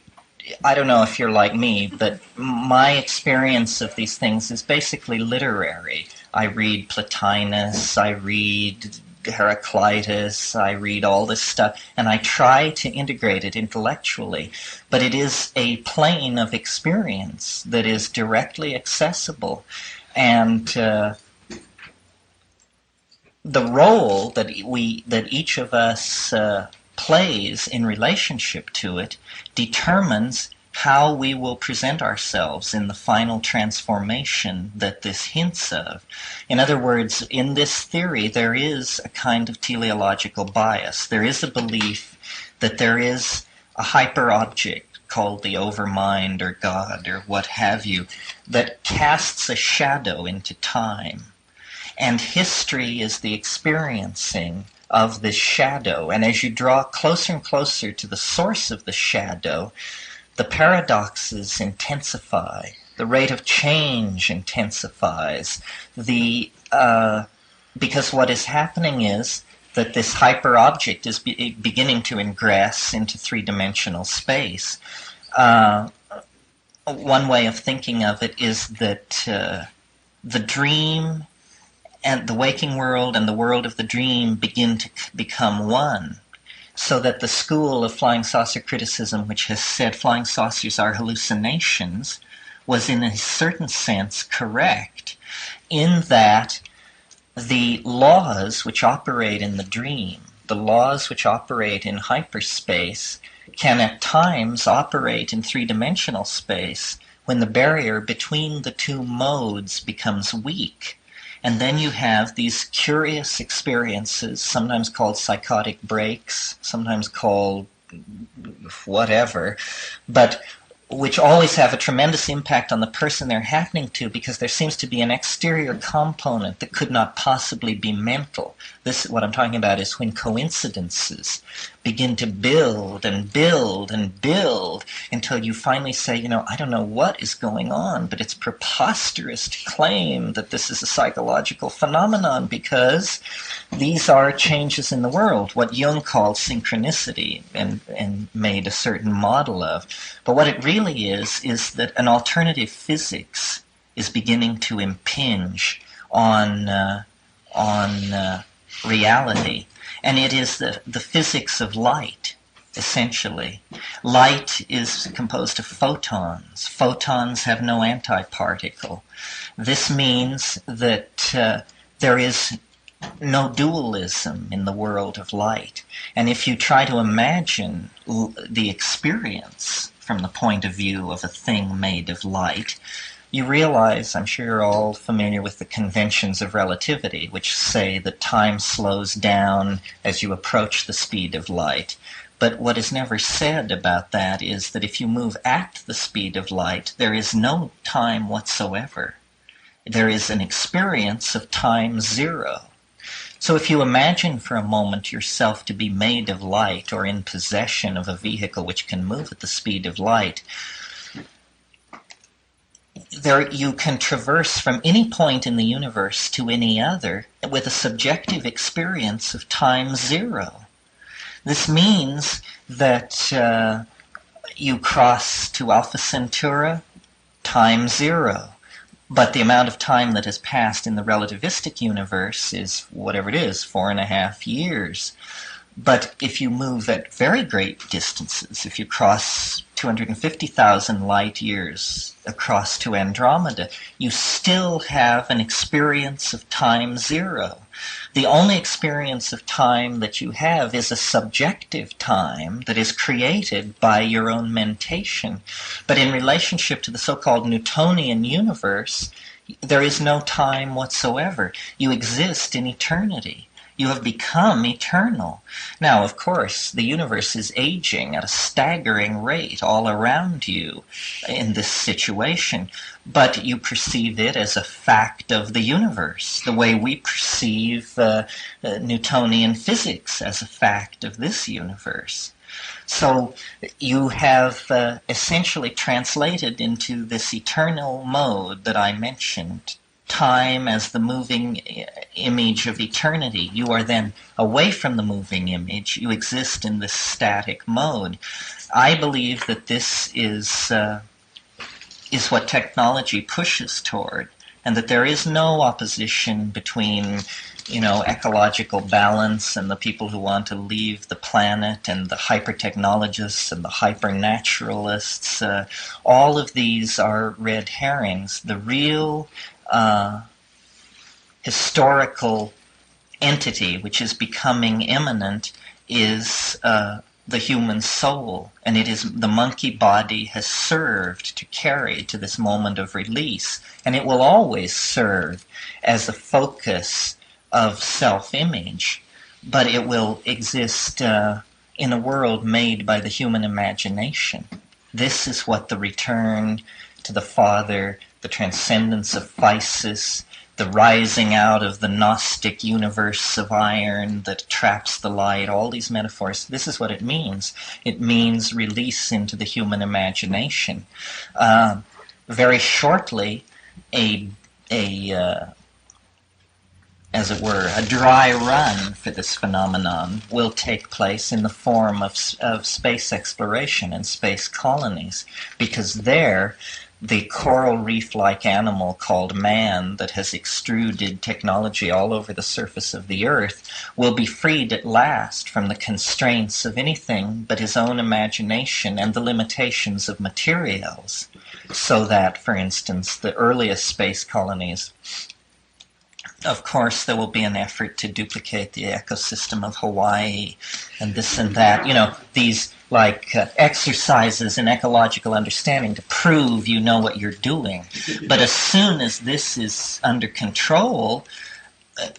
I don't know if you're like me, but my experience of these things is basically literary. I read Plotinus, I read Heraclitus, I read all this stuff, and I try to integrate it intellectually. But it is a plane of experience that is directly accessible. And the role that each of us plays in relationship to it determines how we will present ourselves in the final transformation that this hints of. In other words, in this theory, there is a kind of teleological bias. There is a belief that there is a hyper-object called the overmind or God or what have you that casts a shadow into time. And history is the experiencing of this shadow. And as you draw closer and closer to the source of the shadow, the paradoxes intensify. The rate of change intensifies. Because what is happening is that this hyper-object is beginning to ingress into three-dimensional space. One way of thinking of it is that the dream and the waking world and the world of the dream begin to become one, so that the school of flying saucer criticism, which has said flying saucers are hallucinations, was in a certain sense correct, in that the laws which operate in the dream, the laws which operate in hyperspace, can at times operate in three-dimensional space when the barrier between the two modes becomes weak. And then you have these curious experiences, sometimes called psychotic breaks, sometimes called whatever, but which always have a tremendous impact on the person they're happening to, because there seems to be an exterior component that could not possibly be mental. This, what I'm talking about, is when coincidences begin to build and build and build until you finally say, I don't know what is going on, but it's preposterous to claim that this is a psychological phenomenon because these are changes in the world, what Jung called synchronicity and made a certain model of. But what it really is that an alternative physics is beginning to impinge on reality. And it is the physics of light, essentially. Light is composed of photons. Photons have no antiparticle. This means that there is no dualism in the world of light. And if you try to imagine the experience from the point of view of a thing made of light, you realize, I'm sure you're all familiar with the conventions of relativity, which say that time slows down as you approach the speed of light. But what is never said about that is that if you move at the speed of light, there is no time whatsoever. There is an experience of time zero. So if you imagine for a moment yourself to be made of light or in possession of a vehicle which can move at the speed of light, there you can traverse from any point in the universe to any other with a subjective experience of time zero. This means that you cross to Alpha Centauri, time zero. But the amount of time that has passed in the relativistic universe is whatever it is, 4.5 years. But if you move at very great distances, if you cross 250,000 light years across to Andromeda, you still have an experience of time zero. The only experience of time that you have is a subjective time that is created by your own mentation. But in relationship to the so-called Newtonian universe, there is no time whatsoever. You exist in eternity. You have become eternal. Now, of course, the universe is aging at a staggering rate all around you in this situation, but you perceive it as a fact of the universe, the way we perceive Newtonian physics as a fact of this universe. So you have essentially translated into this eternal mode that I mentioned, time as the moving image of eternity. You are then away from the moving image. You exist in this static mode. I believe that this is what technology pushes toward, and that there is no opposition between, ecological balance and the people who want to leave the planet and the hyper-technologists and the hyper-naturalists. All of these are red herrings. The real historical entity which is becoming imminent is the human soul, and it is the monkey body has served to carry to this moment of release, and it will always serve as a focus of self-image, but it will exist in a world made by the human imagination. This is what the return to the Father, the transcendence of physis, the rising out of the Gnostic universe of iron that traps the light, all these metaphors, this is what it means. It means release into the human imagination. Very shortly, as it were, a dry run for this phenomenon will take place in the form of space exploration and space colonies, because there, the coral reef-like animal called man that has extruded technology all over the surface of the earth will be freed at last from the constraints of anything but his own imagination and the limitations of materials. So that, for instance, the earliest space colonies, of course, there will be an effort to duplicate the ecosystem of Hawaii and this and that. These exercises in ecological understanding to prove you know what you're doing. But as soon as this is under control,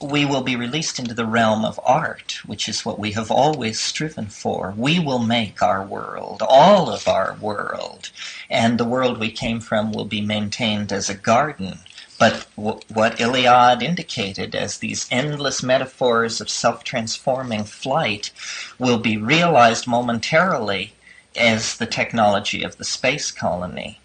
we will be released into the realm of art, which is what we have always striven for. We will make our world, all of our world, and the world we came from will be maintained as a garden, But what Iliad indicated as these endless metaphors of self-transforming flight will be realized momentarily as the technology of the space colony.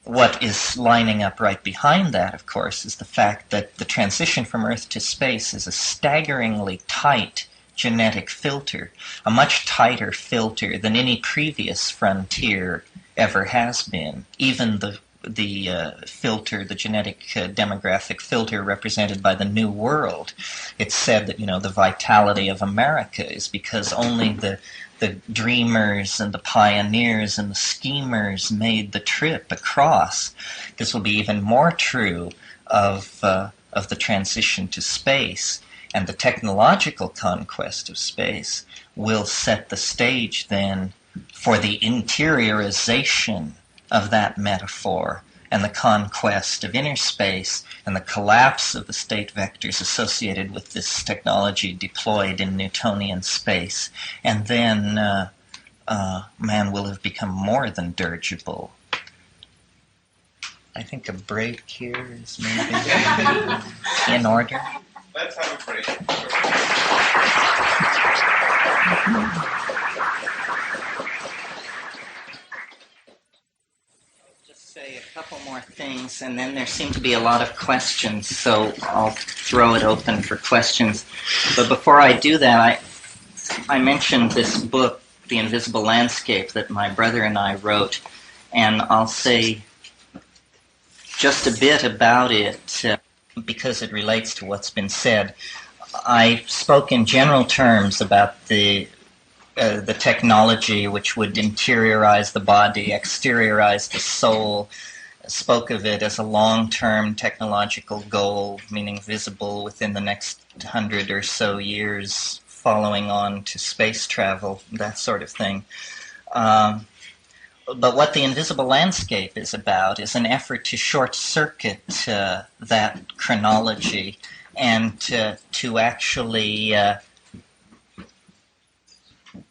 What is lining up right behind that, of course, is the fact that the transition from Earth to space is a staggeringly tight genetic filter, a much tighter filter than any previous frontier ever has been. Even the filter, the genetic demographic filter represented by the New World, it's said that, the vitality of America is because only the dreamers and the pioneers and the schemers made the trip across. This will be even more true of the transition to space, and the technological conquest of space will set the stage then for the interiorization of that metaphor and the conquest of inner space and the collapse of the state vectors associated with this technology deployed in Newtonian space. And then man will have become more than dirigible. I think a break here is maybe in order. Let's have a break. Say a couple more things, and then there seem to be a lot of questions, so I'll throw it open for questions. But before I do that, I mentioned this book, The Invisible Landscape, that my brother and I wrote, and I'll say just a bit about it because it relates to what's been said. I spoke in general terms about the technology which would interiorize the body, exteriorize the soul, spoke of it as a long-term technological goal, meaning visible within the next 100 or so years, following on to space travel, that sort of thing. But what the invisible landscape is about is an effort to short-circuit that chronology and to actually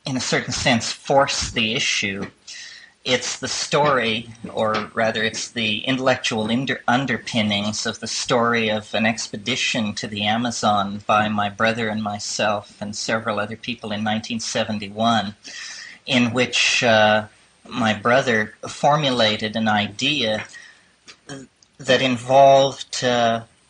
in a certain sense, force the issue. It's the story, or rather it's the intellectual underpinnings of the story of an expedition to the Amazon by my brother and myself and several other people in 1971, in which my brother formulated an idea that involved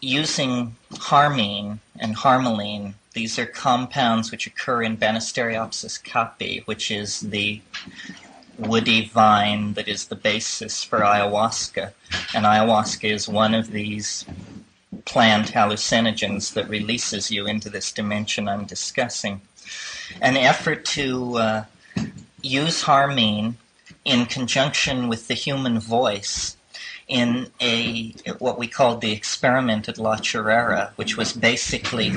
using harmine and harmaline. These are compounds which occur in Banisteriopsis caapi, which is the woody vine that is the basis for ayahuasca. And ayahuasca is one of these plant hallucinogens that releases you into this dimension I'm discussing. An effort to use harmine in conjunction with the human voice in what we called the experiment at La Chorrera, which was basically,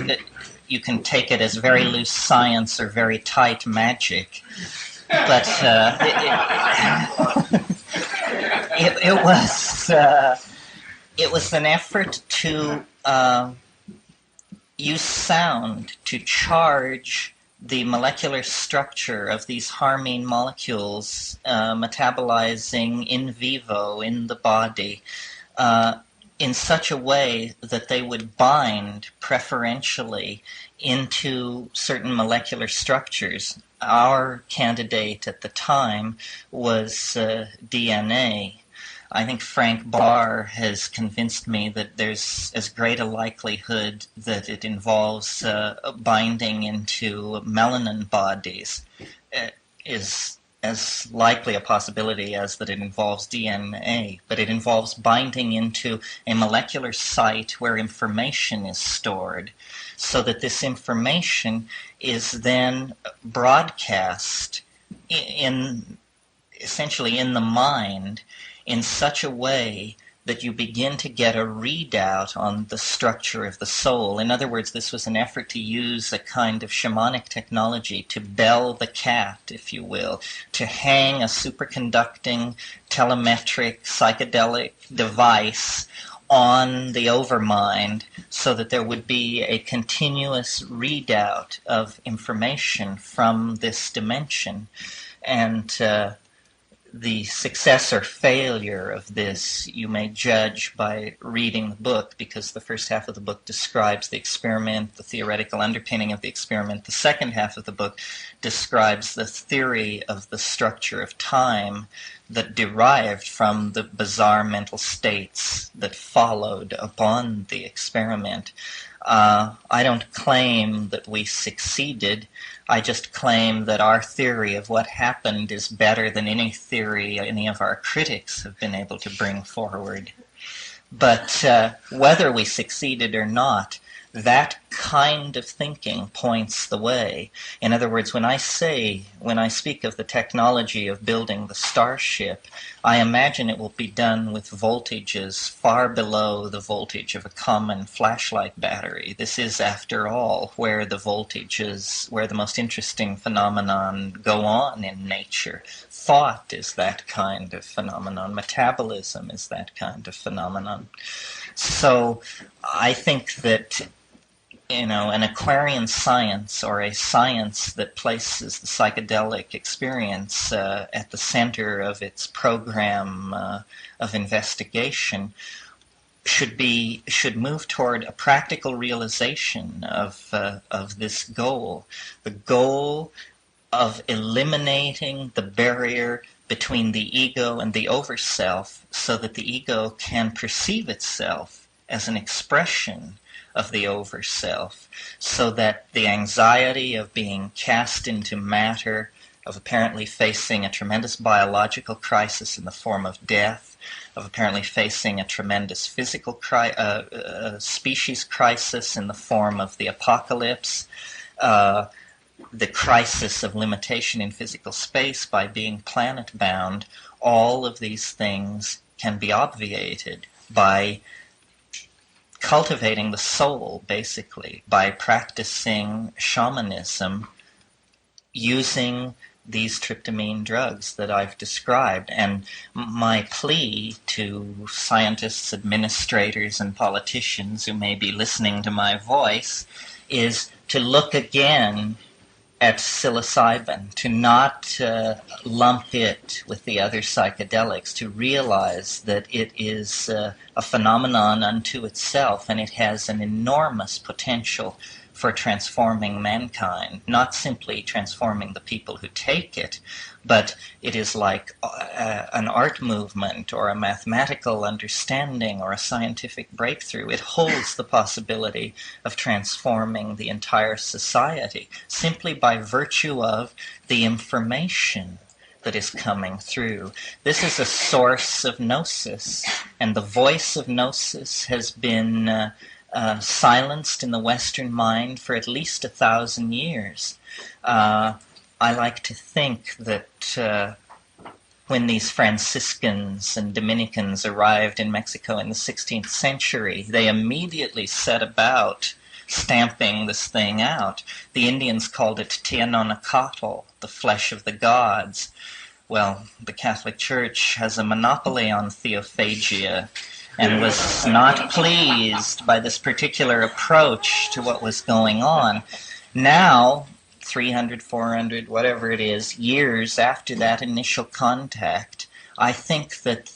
you can take it as very loose science or very tight magic, but it was an effort to use sound to charge the molecular structure of these harmine molecules metabolizing in vivo in the body in such a way that they would bind preferentially into certain molecular structures. Our candidate at the time was DNA. I think Frank Barr has convinced me that there's as great a likelihood that it involves binding into melanin bodies is as likely a possibility as that it involves DNA, but it involves binding into a molecular site where information is stored, so that this information is then broadcast essentially in the mind in such a way that you begin to get a readout on the structure of the soul. In other words, this was an effort to use a kind of shamanic technology to bell the cat, if you will, to hang a superconducting telemetric psychedelic device on the overmind so that there would be a continuous readout of information from this dimension. And the success or failure of this you may judge by reading the book, because the first half of the book describes the experiment, the theoretical underpinning of the experiment. The second half of the book describes the theory of the structure of time that derived from the bizarre mental states that followed upon the experiment. I don't claim that we succeeded. I just claim that our theory of what happened is better than any theory any of our critics have been able to bring forward. But whether we succeeded or not, that kind of thinking points the way. In other words, when I speak of the technology of building the starship, I imagine it will be done with voltages far below the voltage of a common flashlight battery. This is, after all, where the most interesting phenomenon go on in nature. Thought is that kind of phenomenon. Metabolism is that kind of phenomenon. So I think that an Aquarian science, or a science that places the psychedelic experience at the center of its program of investigation, should move toward a practical realization of this goal, the goal of eliminating the barrier between the ego and the overself, so that the ego can perceive itself as an expression of the overself, so that the anxiety of being cast into matter, of apparently facing a tremendous biological crisis in the form of death, of apparently facing a tremendous physical species crisis in the form of the apocalypse, the crisis of limitation in physical space by being planet-bound, all of these things can be obviated by cultivating the soul, basically, by practicing shamanism using these tryptamine drugs that I've described. And my plea to scientists, administrators, and politicians who may be listening to my voice is to look again at psilocybin, to not lump it with the other psychedelics, to realize that it is a phenomenon unto itself, and it has an enormous potential for transforming mankind, not simply transforming the people who take it, but it is like an art movement or a mathematical understanding or a scientific breakthrough. It holds the possibility of transforming the entire society simply by virtue of the information that is coming through. This is a source of gnosis, and the voice of gnosis has been silenced in the Western mind for at least 1,000 years. I like to think that when these Franciscans and Dominicans arrived in Mexico in the 16th century, they immediately set about stamping this thing out. The Indians called it Tianonacatl, the flesh of the gods. Well, the Catholic Church has a monopoly on theophagia, and was not pleased by this particular approach to what was going on. Now, 300, 400, whatever it is, years after that initial contact, I think that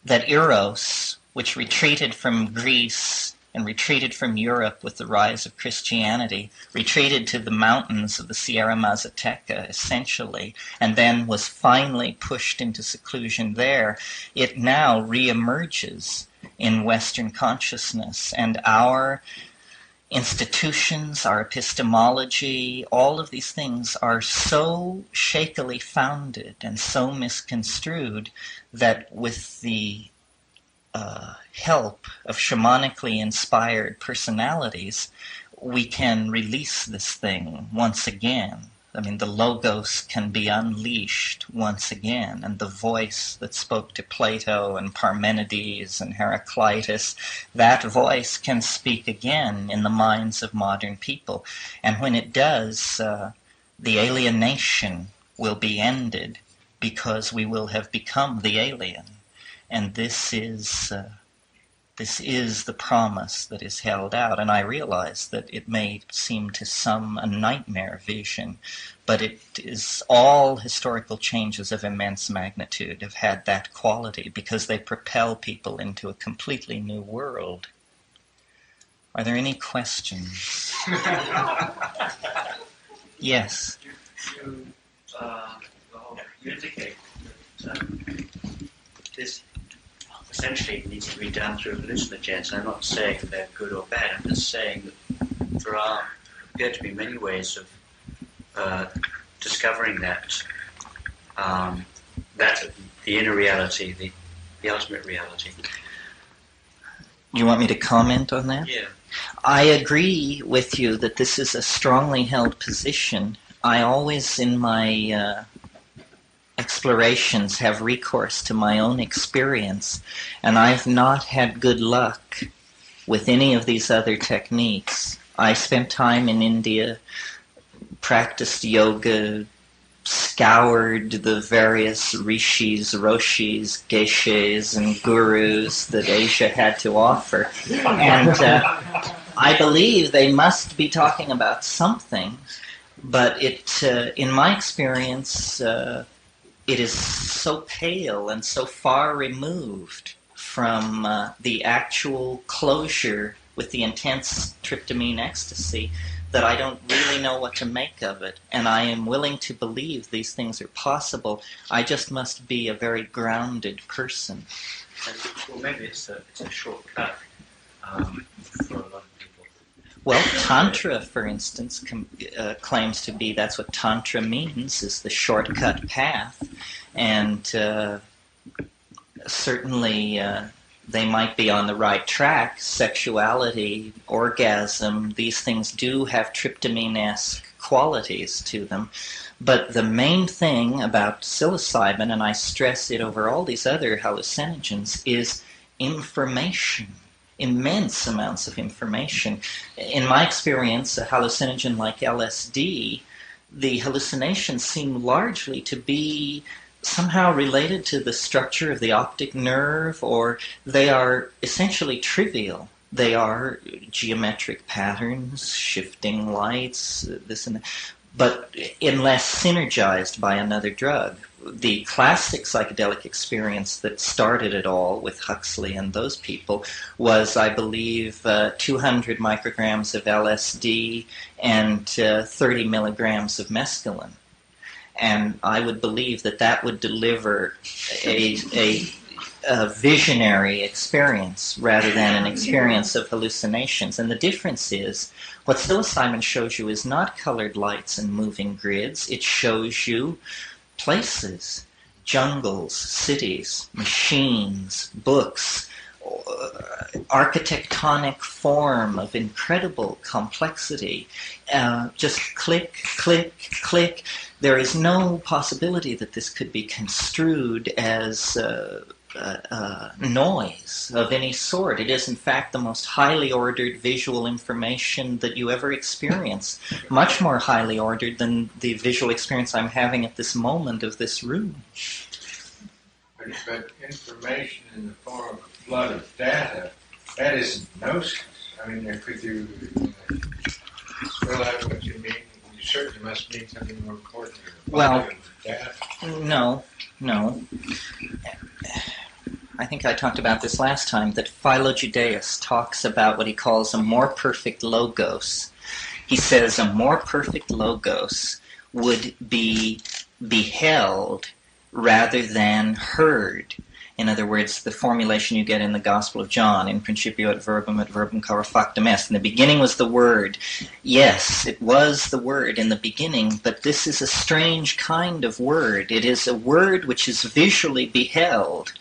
that Eros, which retreated from Greece and retreated from Europe with the rise of Christianity, retreated to the mountains of the Sierra Mazateca, essentially, and then was finally pushed into seclusion there, it now reemerges in Western consciousness, and our institutions, our epistemology, all of these things are so shakily founded and so misconstrued that with the help of shamanically inspired personalities, we can release this thing once again. I mean, the logos can be unleashed once again, and the voice that spoke to Plato and Parmenides and Heraclitus, that voice can speak again in the minds of modern people. And when it does, the alienation will be ended, because we will have become the alien. And this is This is the promise that is held out, and I realize that it may seem to some a nightmare vision, but it is all historical changes of immense magnitude have had that quality because they propel people into a completely new world. Are there any questions? Yes. You indicate that this essentially needs to be done through hallucinogens. I'm not saying they're good or bad. I'm just saying that there appear to be many ways of discovering that the inner reality, the ultimate reality. You want me to comment on that? Yeah. I agree with you that this is a strongly held position. I always, in my explorations, have recourse to my own experience, and I've not had good luck with any of these other techniques. I spent time in India, practiced yoga, scoured the various rishis, roshis, geshes, and gurus that Asia had to offer. And I believe they must be talking about something, but in my experience, it is so pale and so far removed from the actual closure with the intense tryptamine ecstasy that I don't really know what to make of it. And I am willing to believe these things are possible. I just must be a very grounded person. Well, maybe it's a shortcut for a lot of people. Well, Tantra, for instance, claims to be that's what Tantra means, is the shortcut path. And certainly they might be on the right track. Sexuality, orgasm, these things do have tryptamine-esque qualities to them. But the main thing about psilocybin, and I stress it over all these other hallucinogens, is information. Immense amounts of information. In my experience, a hallucinogen like LSD, the hallucinations seem largely to be somehow related to the structure of the optic nerve, or they are essentially trivial. They are geometric patterns, shifting lights, this and that, but unless synergized by another drug. The classic psychedelic experience that started it all with Huxley and those people was, I believe, 200 micrograms of LSD and 30 milligrams of mescaline. And I would believe that that would deliver a visionary experience rather than an experience of hallucinations. And the difference is, what psilocybin shows you is not colored lights and moving grids. It shows you places, jungles, cities, machines, books, architectonic form of incredible complexity. Just click, click, click. There is no possibility that this could be construed as noise of any sort. It is, in fact, the most highly ordered visual information that you ever experience. Much more highly ordered than the visual experience I'm having at this moment of this room. But information in the form of a flood of data, that isn't gnosis. I mean, if you fill out what you mean, you certainly must mean something more important than Well, data. No. I think I talked about this last time, that Philo-Judaeus talks about what he calls a more perfect logos. He says a more perfect logos would be beheld rather than heard. In other words, the formulation you get in the Gospel of John, in principio et verbum caro factum est. In the beginning was the Word. Yes, it was the Word in the beginning, but this is a strange kind of word. It is a word which is visually beheld,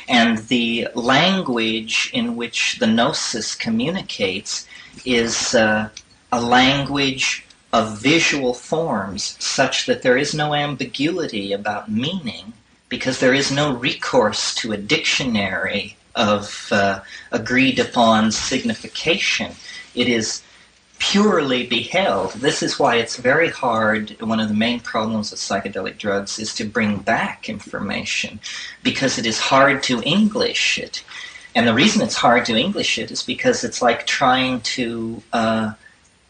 and the language in which the gnosis communicates is a language of visual forms, such that there is no ambiguity about meaning, because there is no recourse to a dictionary of agreed upon signification. It is purely beheld. This is why it's very hard. One of the main problems with psychedelic drugs is to bring back information, because it is hard to English it. And the reason it's hard to English it is because it's like trying to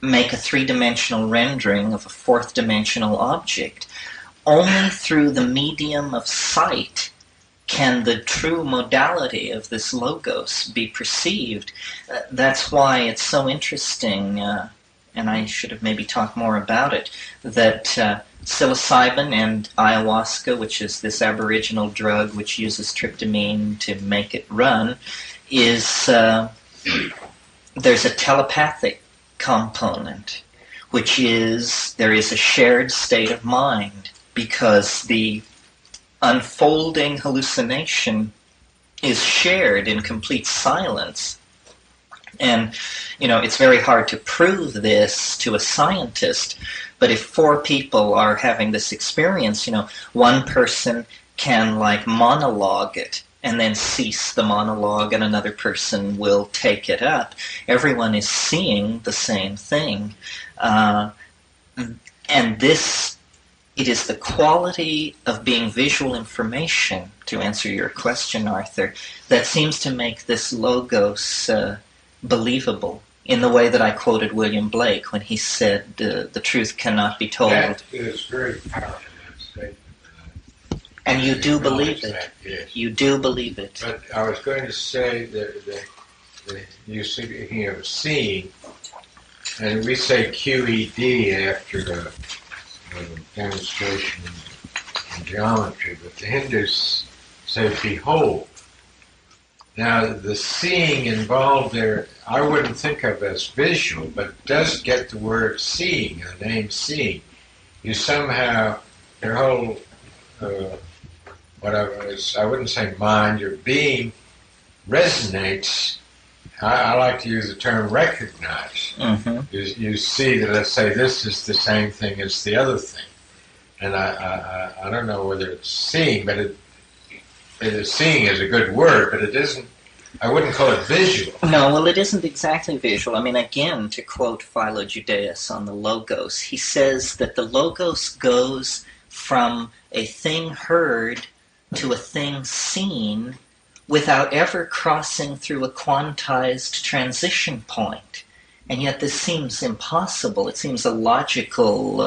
make a three-dimensional rendering of a fourth-dimensional object. Only through the medium of sight can the true modality of this logos be perceived. That's why it's so interesting, and I should have maybe talked more about it, that psilocybin and ayahuasca, which is this aboriginal drug which uses tryptamine to make it run, is there's a telepathic component, which is there is a shared state of mind, because the unfolding hallucination is shared in complete silence. And, it's very hard to prove this to a scientist, but if four people are having this experience, one person can monologue it and then cease the monologue, and another person will take it up. Everyone is seeing the same thing. And this, it is the quality of being visual information, to answer your question, Arthur, that seems to make this logos believable, in the way that I quoted William Blake when he said, the truth cannot be told. That is very powerful, that statement. And you do believe it. That, yes. You do believe it. But I was going to say that you speaking of seeing, and we say QED after a demonstration in geometry, but the Hindus say behold. Now, the seeing involved there, I wouldn't think of as visual, but it does get the word seeing, the name seeing. You somehow, your whole, I wouldn't say mind, your being resonates. I like to use the term recognize. Mm-hmm. You see that, let's say, this is the same thing as the other thing. And I don't know whether it's seeing, but seeing is a good word, but it isn't, I wouldn't call it visual. No, well, it isn't exactly visual. I mean, again, to quote Philo Judaeus on the Logos, he says that the Logos goes from a thing heard to a thing seen without ever crossing through a quantized transition point. And yet this seems impossible. It seems a logical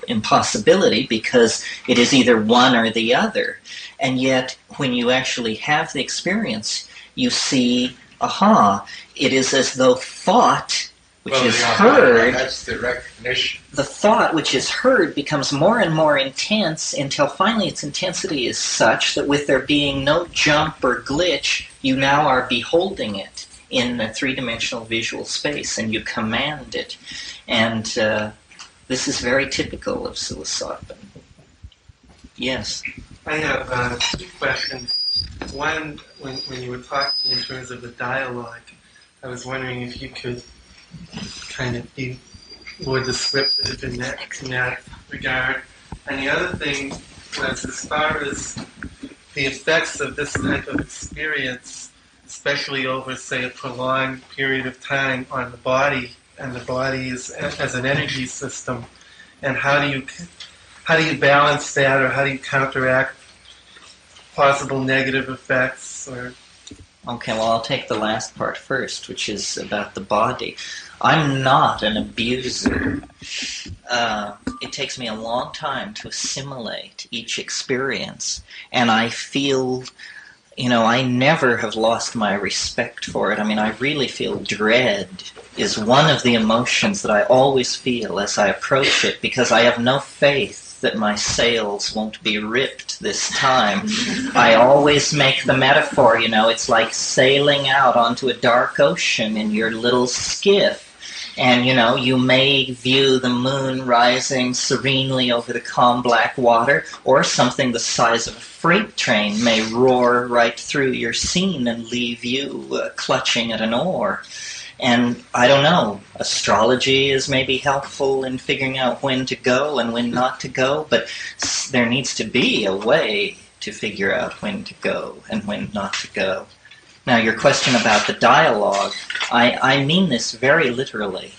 impossibility, because it is either one or the other. And yet, when you actually have the experience, you see, it is as though thought, which is heard, that's the recognition. The thought which is heard becomes more and more intense until finally its intensity is such that with there being no jump or glitch, you now are beholding it in a three-dimensional visual space, and you command it. And this is very typical of psilocybin. Yes? I have two questions. One, when you were talking in terms of the dialogue, I was wondering if you could kind of be more descriptive in that regard. And the other thing was, as far as the effects of this type of experience, especially over, say, a prolonged period of time on the body, and the body is as an energy system, and how do you balance that, or how do you counteract possible negative effects? Or Okay, well, I'll take the last part first, which is about the body. I'm not an abuser. It takes me a long time to assimilate each experience, and I feel, I never have lost my respect for it. I mean, I really feel dread is one of the emotions that I always feel as I approach it, because I have no faith that my sails won't be ripped this time. I always make the metaphor, it's like sailing out onto a dark ocean in your little skiff. And, you may view the moon rising serenely over the calm black water, or something the size of a freight train may roar right through your scene and leave you clutching at an oar. And I don't know, astrology is maybe helpful in figuring out when to go and when not to go, but there needs to be a way to figure out when to go and when not to go. Now, your question about the dialogue, I mean this very literally.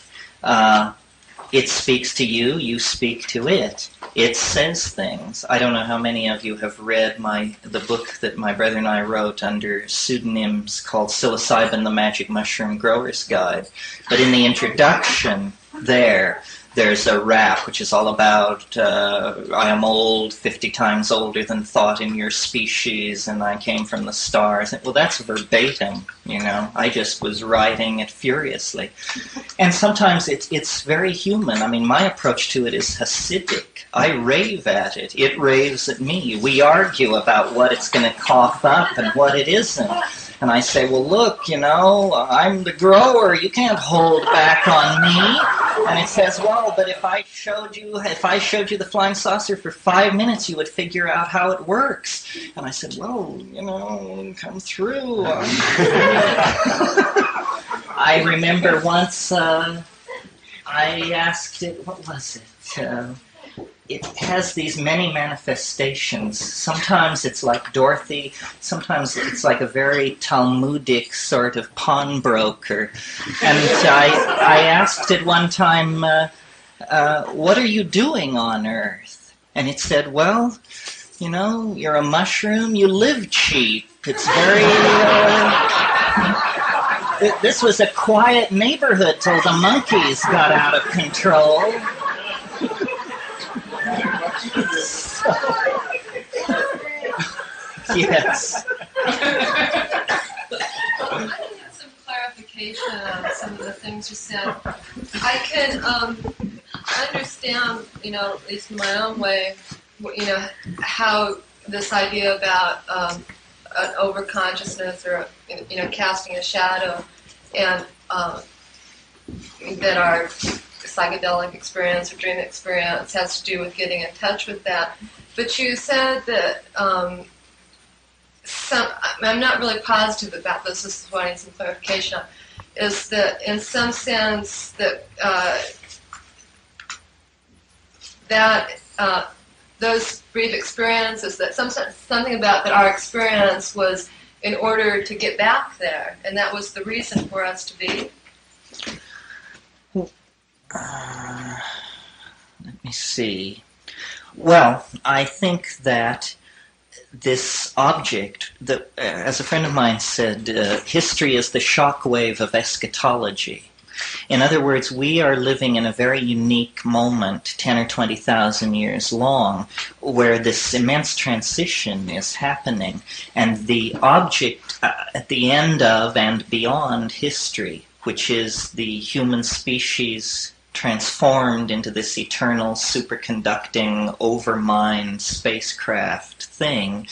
It speaks to you, you speak to it. It says things. I don't know how many of you have read the book that my brother and I wrote under pseudonyms called Psilocybin, the Magic Mushroom Grower's Guide. But in the introduction there's a rap which is all about I am old, 50 times older than thought in your species, and I came from the stars. Well, that's verbatim, I just was writing it furiously. And sometimes it's very human. I mean, my approach to it is Hasidic. I rave at it. It raves at me. We argue about what it's going to cough up and what it isn't. And I say, well, look, I'm the grower. You can't hold back on me. And it says, well, but if I showed you the flying saucer for 5 minutes, you would figure out how it works. And I said, well, come through. I remember once I asked it, what was it? It has these many manifestations. Sometimes it's like Dorothy, sometimes it's like a very Talmudic sort of pawnbroker. And I asked it one time, what are you doing on Earth? And it said, well, you're a mushroom, you live cheap. It's very... This was a quiet neighborhood till the monkeys got out of control. Yes. I can get some clarification on some of the things you said. I can understand, at least in my own way, how this idea about an overconsciousness or, casting a shadow, and that our psychedelic experience or dream experience has to do with getting in touch with that. But you said that I'm not really positive about this. This is what I need some clarification on. Is that in some sense that those brief experiences, that something about that our experience was in order to get back there, and that was the reason for us to be. Let me see. Well, I think that this object, as a friend of mine said, history is the shockwave of eschatology. In other words, we are living in a very unique moment, 10 or 20,000 years long, where this immense transition is happening. And the object at the end of and beyond history, which is the human species transformed into this eternal superconducting overmind spacecraft thing,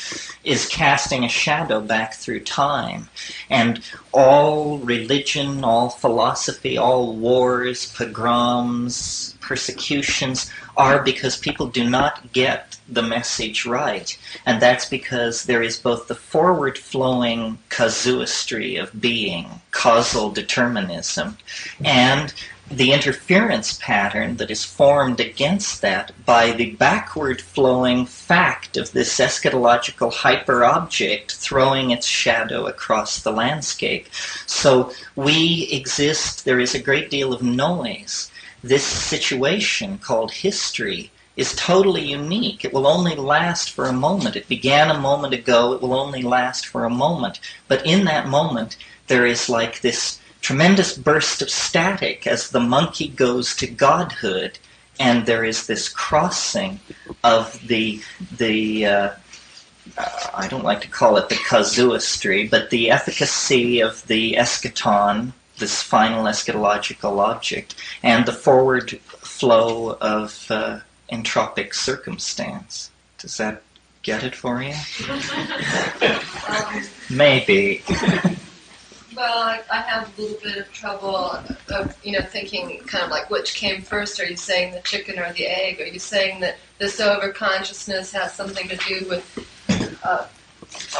is casting a shadow back through time. And all religion, all philosophy, all wars, pogroms, persecutions are because people do not get the message right. And that's because there is both the forward-flowing casuistry of being, causal determinism, and the interference pattern that is formed against that by the backward-flowing fact of this eschatological hyper-object throwing its shadow across the landscape. So we exist, there is a great deal of noise. This situation called history is totally unique. It will only last for a moment. It began a moment ago, it will only last for a moment. But in that moment, there is like this tremendous burst of static as the monkey goes to godhood, and there is this crossing of the I don't like to call it the casuistry, but the efficacy of the eschaton, this final eschatological object, and the forward flow of entropic circumstance. Does that get it for you? Maybe. Well, I have a little bit of trouble of, thinking kind of like which came first. Are you saying the chicken or the egg? Are you saying that this overconsciousness has something to do with...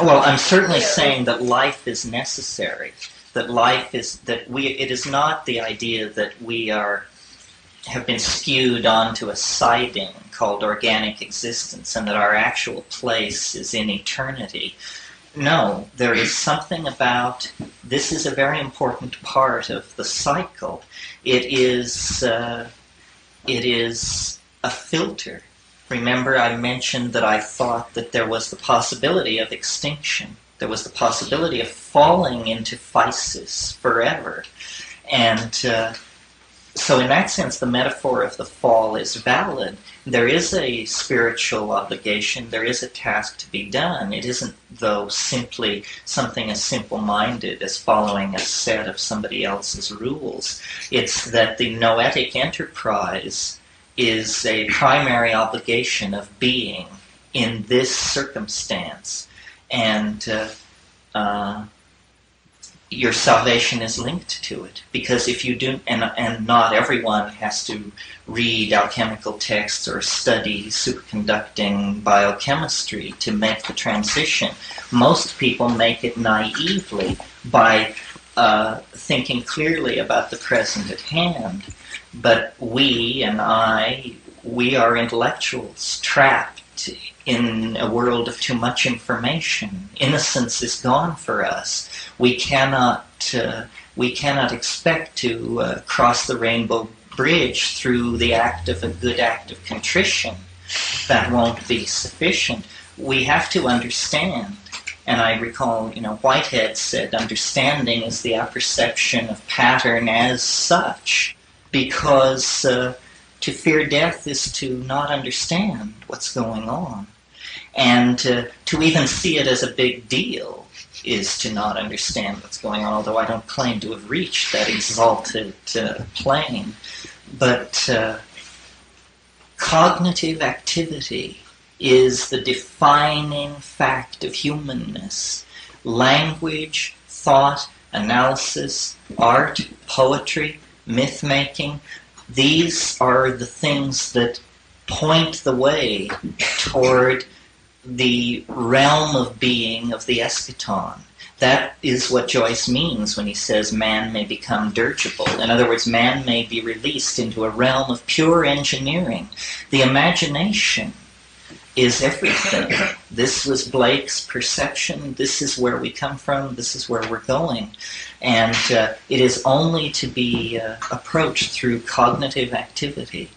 Well, I'm certainly saying that life is necessary. That life is... It is not the idea that we have been skewed onto a siding called organic existence and that our actual place is in eternity. No, there is something about, this is a very important part of the cycle. It is, it is a filter. Remember, I mentioned that I thought that there was the possibility of extinction. There was the possibility of falling into physis forever. And so in that sense, the metaphor of the fall is valid. There is a spiritual obligation. There is a task to be done. It isn't, though, simply something as simple-minded as following a set of somebody else's rules. It's that the noetic enterprise is a primary obligation of being in this circumstance. And your salvation is linked to it. Because if you do, and not everyone has to read alchemical texts or study superconducting biochemistry to make the transition. Most people make it naively by thinking clearly about the present at hand. But we are intellectuals trapped in a world of too much information. Innocence is gone for us. We cannot expect to cross the rainbow bridge through the act of a good act of contrition. That won't be sufficient. We have to understand. And I recall, Whitehead said, understanding is the apperception of pattern as such, because to fear death is to not understand what's going on. And to even see it as a big deal is to not understand what's going on, although I don't claim to have reached that exalted plane. But cognitive activity is the defining fact of humanness. Language, thought, analysis, art, poetry, myth-making, these are the things that point the way toward the realm of being of the eschaton. That is what Joyce means when he says man may become dirigible. In other words, man may be released into a realm of pure engineering. The imagination is everything. This was Blake's perception. This is where we come from. This is where we're going. And it is only to be approached through cognitive activity,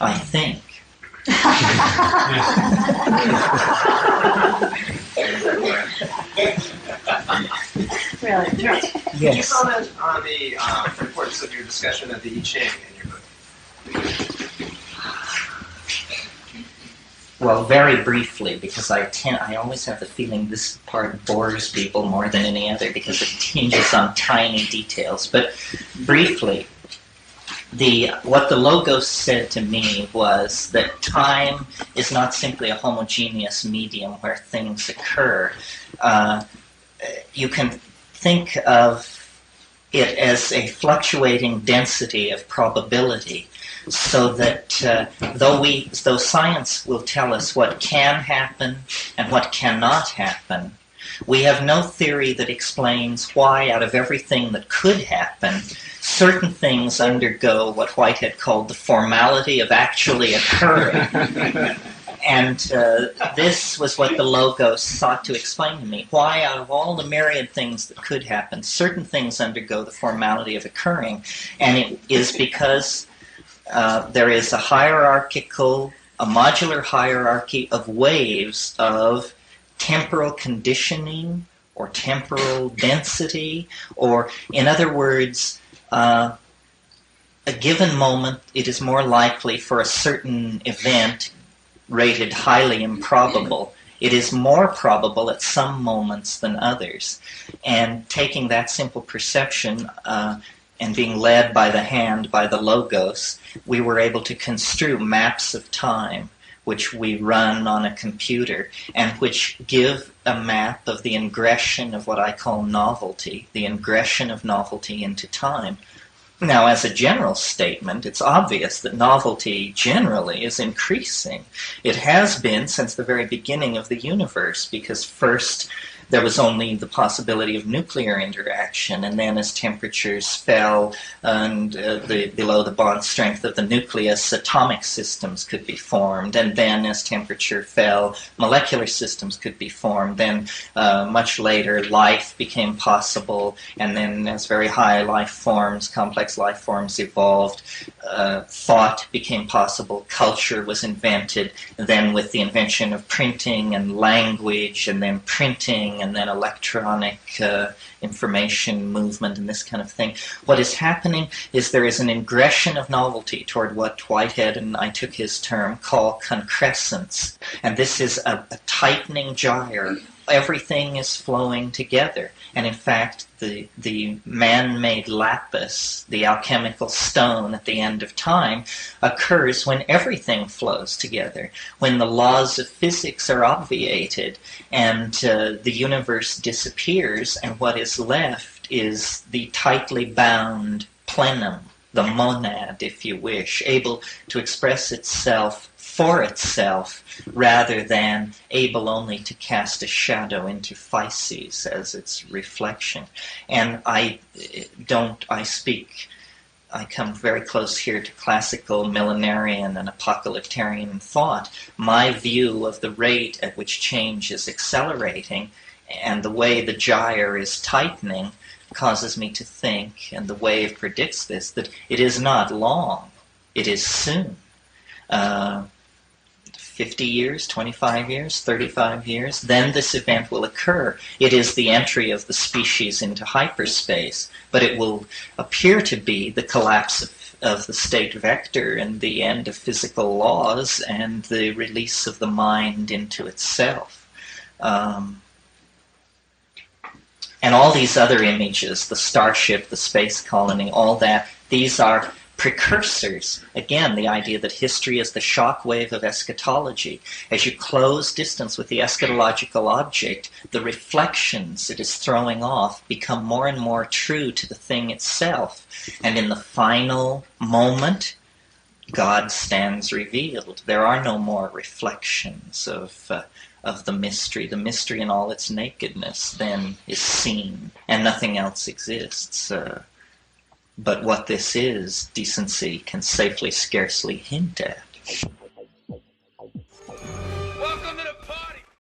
I think. Really? Yes. Can you comment on the importance of your discussion of the I Ching in your book? Well, very briefly, because I always have the feeling this part bores people more than any other because it hinges on tiny details. But briefly, what the Logos said to me was that time is not simply a homogeneous medium where things occur. You can think of it as a fluctuating density of probability, so that though science will tell us what can happen and what cannot happen, we have no theory that explains why, out of everything that could happen, certain things undergo what Whitehead called the formality of actually occurring. And this was what the Logos sought to explain to me. Why, out of all the myriad things that could happen, certain things undergo the formality of occurring. And it is because there is a modular hierarchy of waves of temporal conditioning or temporal density, or in other words, a given moment, it is more likely for a certain event rated highly improbable. It is more probable at some moments than others. And taking that simple perception and being led by the hand, by the Logos, we were able to construe maps of time, which we run on a computer, and which give a map of the ingression of what I call novelty, the ingression of novelty into time. Now, as a general statement, it's obvious that novelty generally is increasing. It has been since the very beginning of the universe, because first there was only the possibility of nuclear interaction, and then as temperatures fell and below the bond strength of the nucleus, atomic systems could be formed, and then as temperature fell, molecular systems could be formed. Then much later, life became possible, and then as very high life forms, complex life forms evolved, thought became possible, culture was invented, then with the invention of printing and language, and then printing, and then electronic information movement and this kind of thing. What is happening is there is an ingression of novelty toward what Whitehead, and I took his term, call concrescence. And this is a tightening gyre. Everything is flowing together. And in fact, the man-made lapis, the alchemical stone at the end of time, occurs when everything flows together, when the laws of physics are obviated and the universe disappears, and what is left is the tightly bound plenum, the monad, if you wish, able to express itself for itself rather than able only to cast a shadow into physis as its reflection. And I come very close here to classical millenarian and apocalyptarian thought. My view of the rate at which change is accelerating and the way the gyre is tightening causes me to think, and the wave predicts this, that it is not long, it is soon. 50 years, 25 years, 35 years, then this event will occur. It is the entry of the species into hyperspace, but it will appear to be the collapse of the state vector and the end of physical laws and the release of the mind into itself. And all these other images, the starship, the space colony, all that, these are precursors. Again, the idea that history is the shock wave of eschatology. As you close distance with the eschatological object, the reflections it is throwing off become more and more true to the thing itself. And in the final moment, God stands revealed. There are no more reflections of the mystery. The mystery in all its nakedness then is seen, and nothing else exists. But what this is, decency can safely scarcely hint at.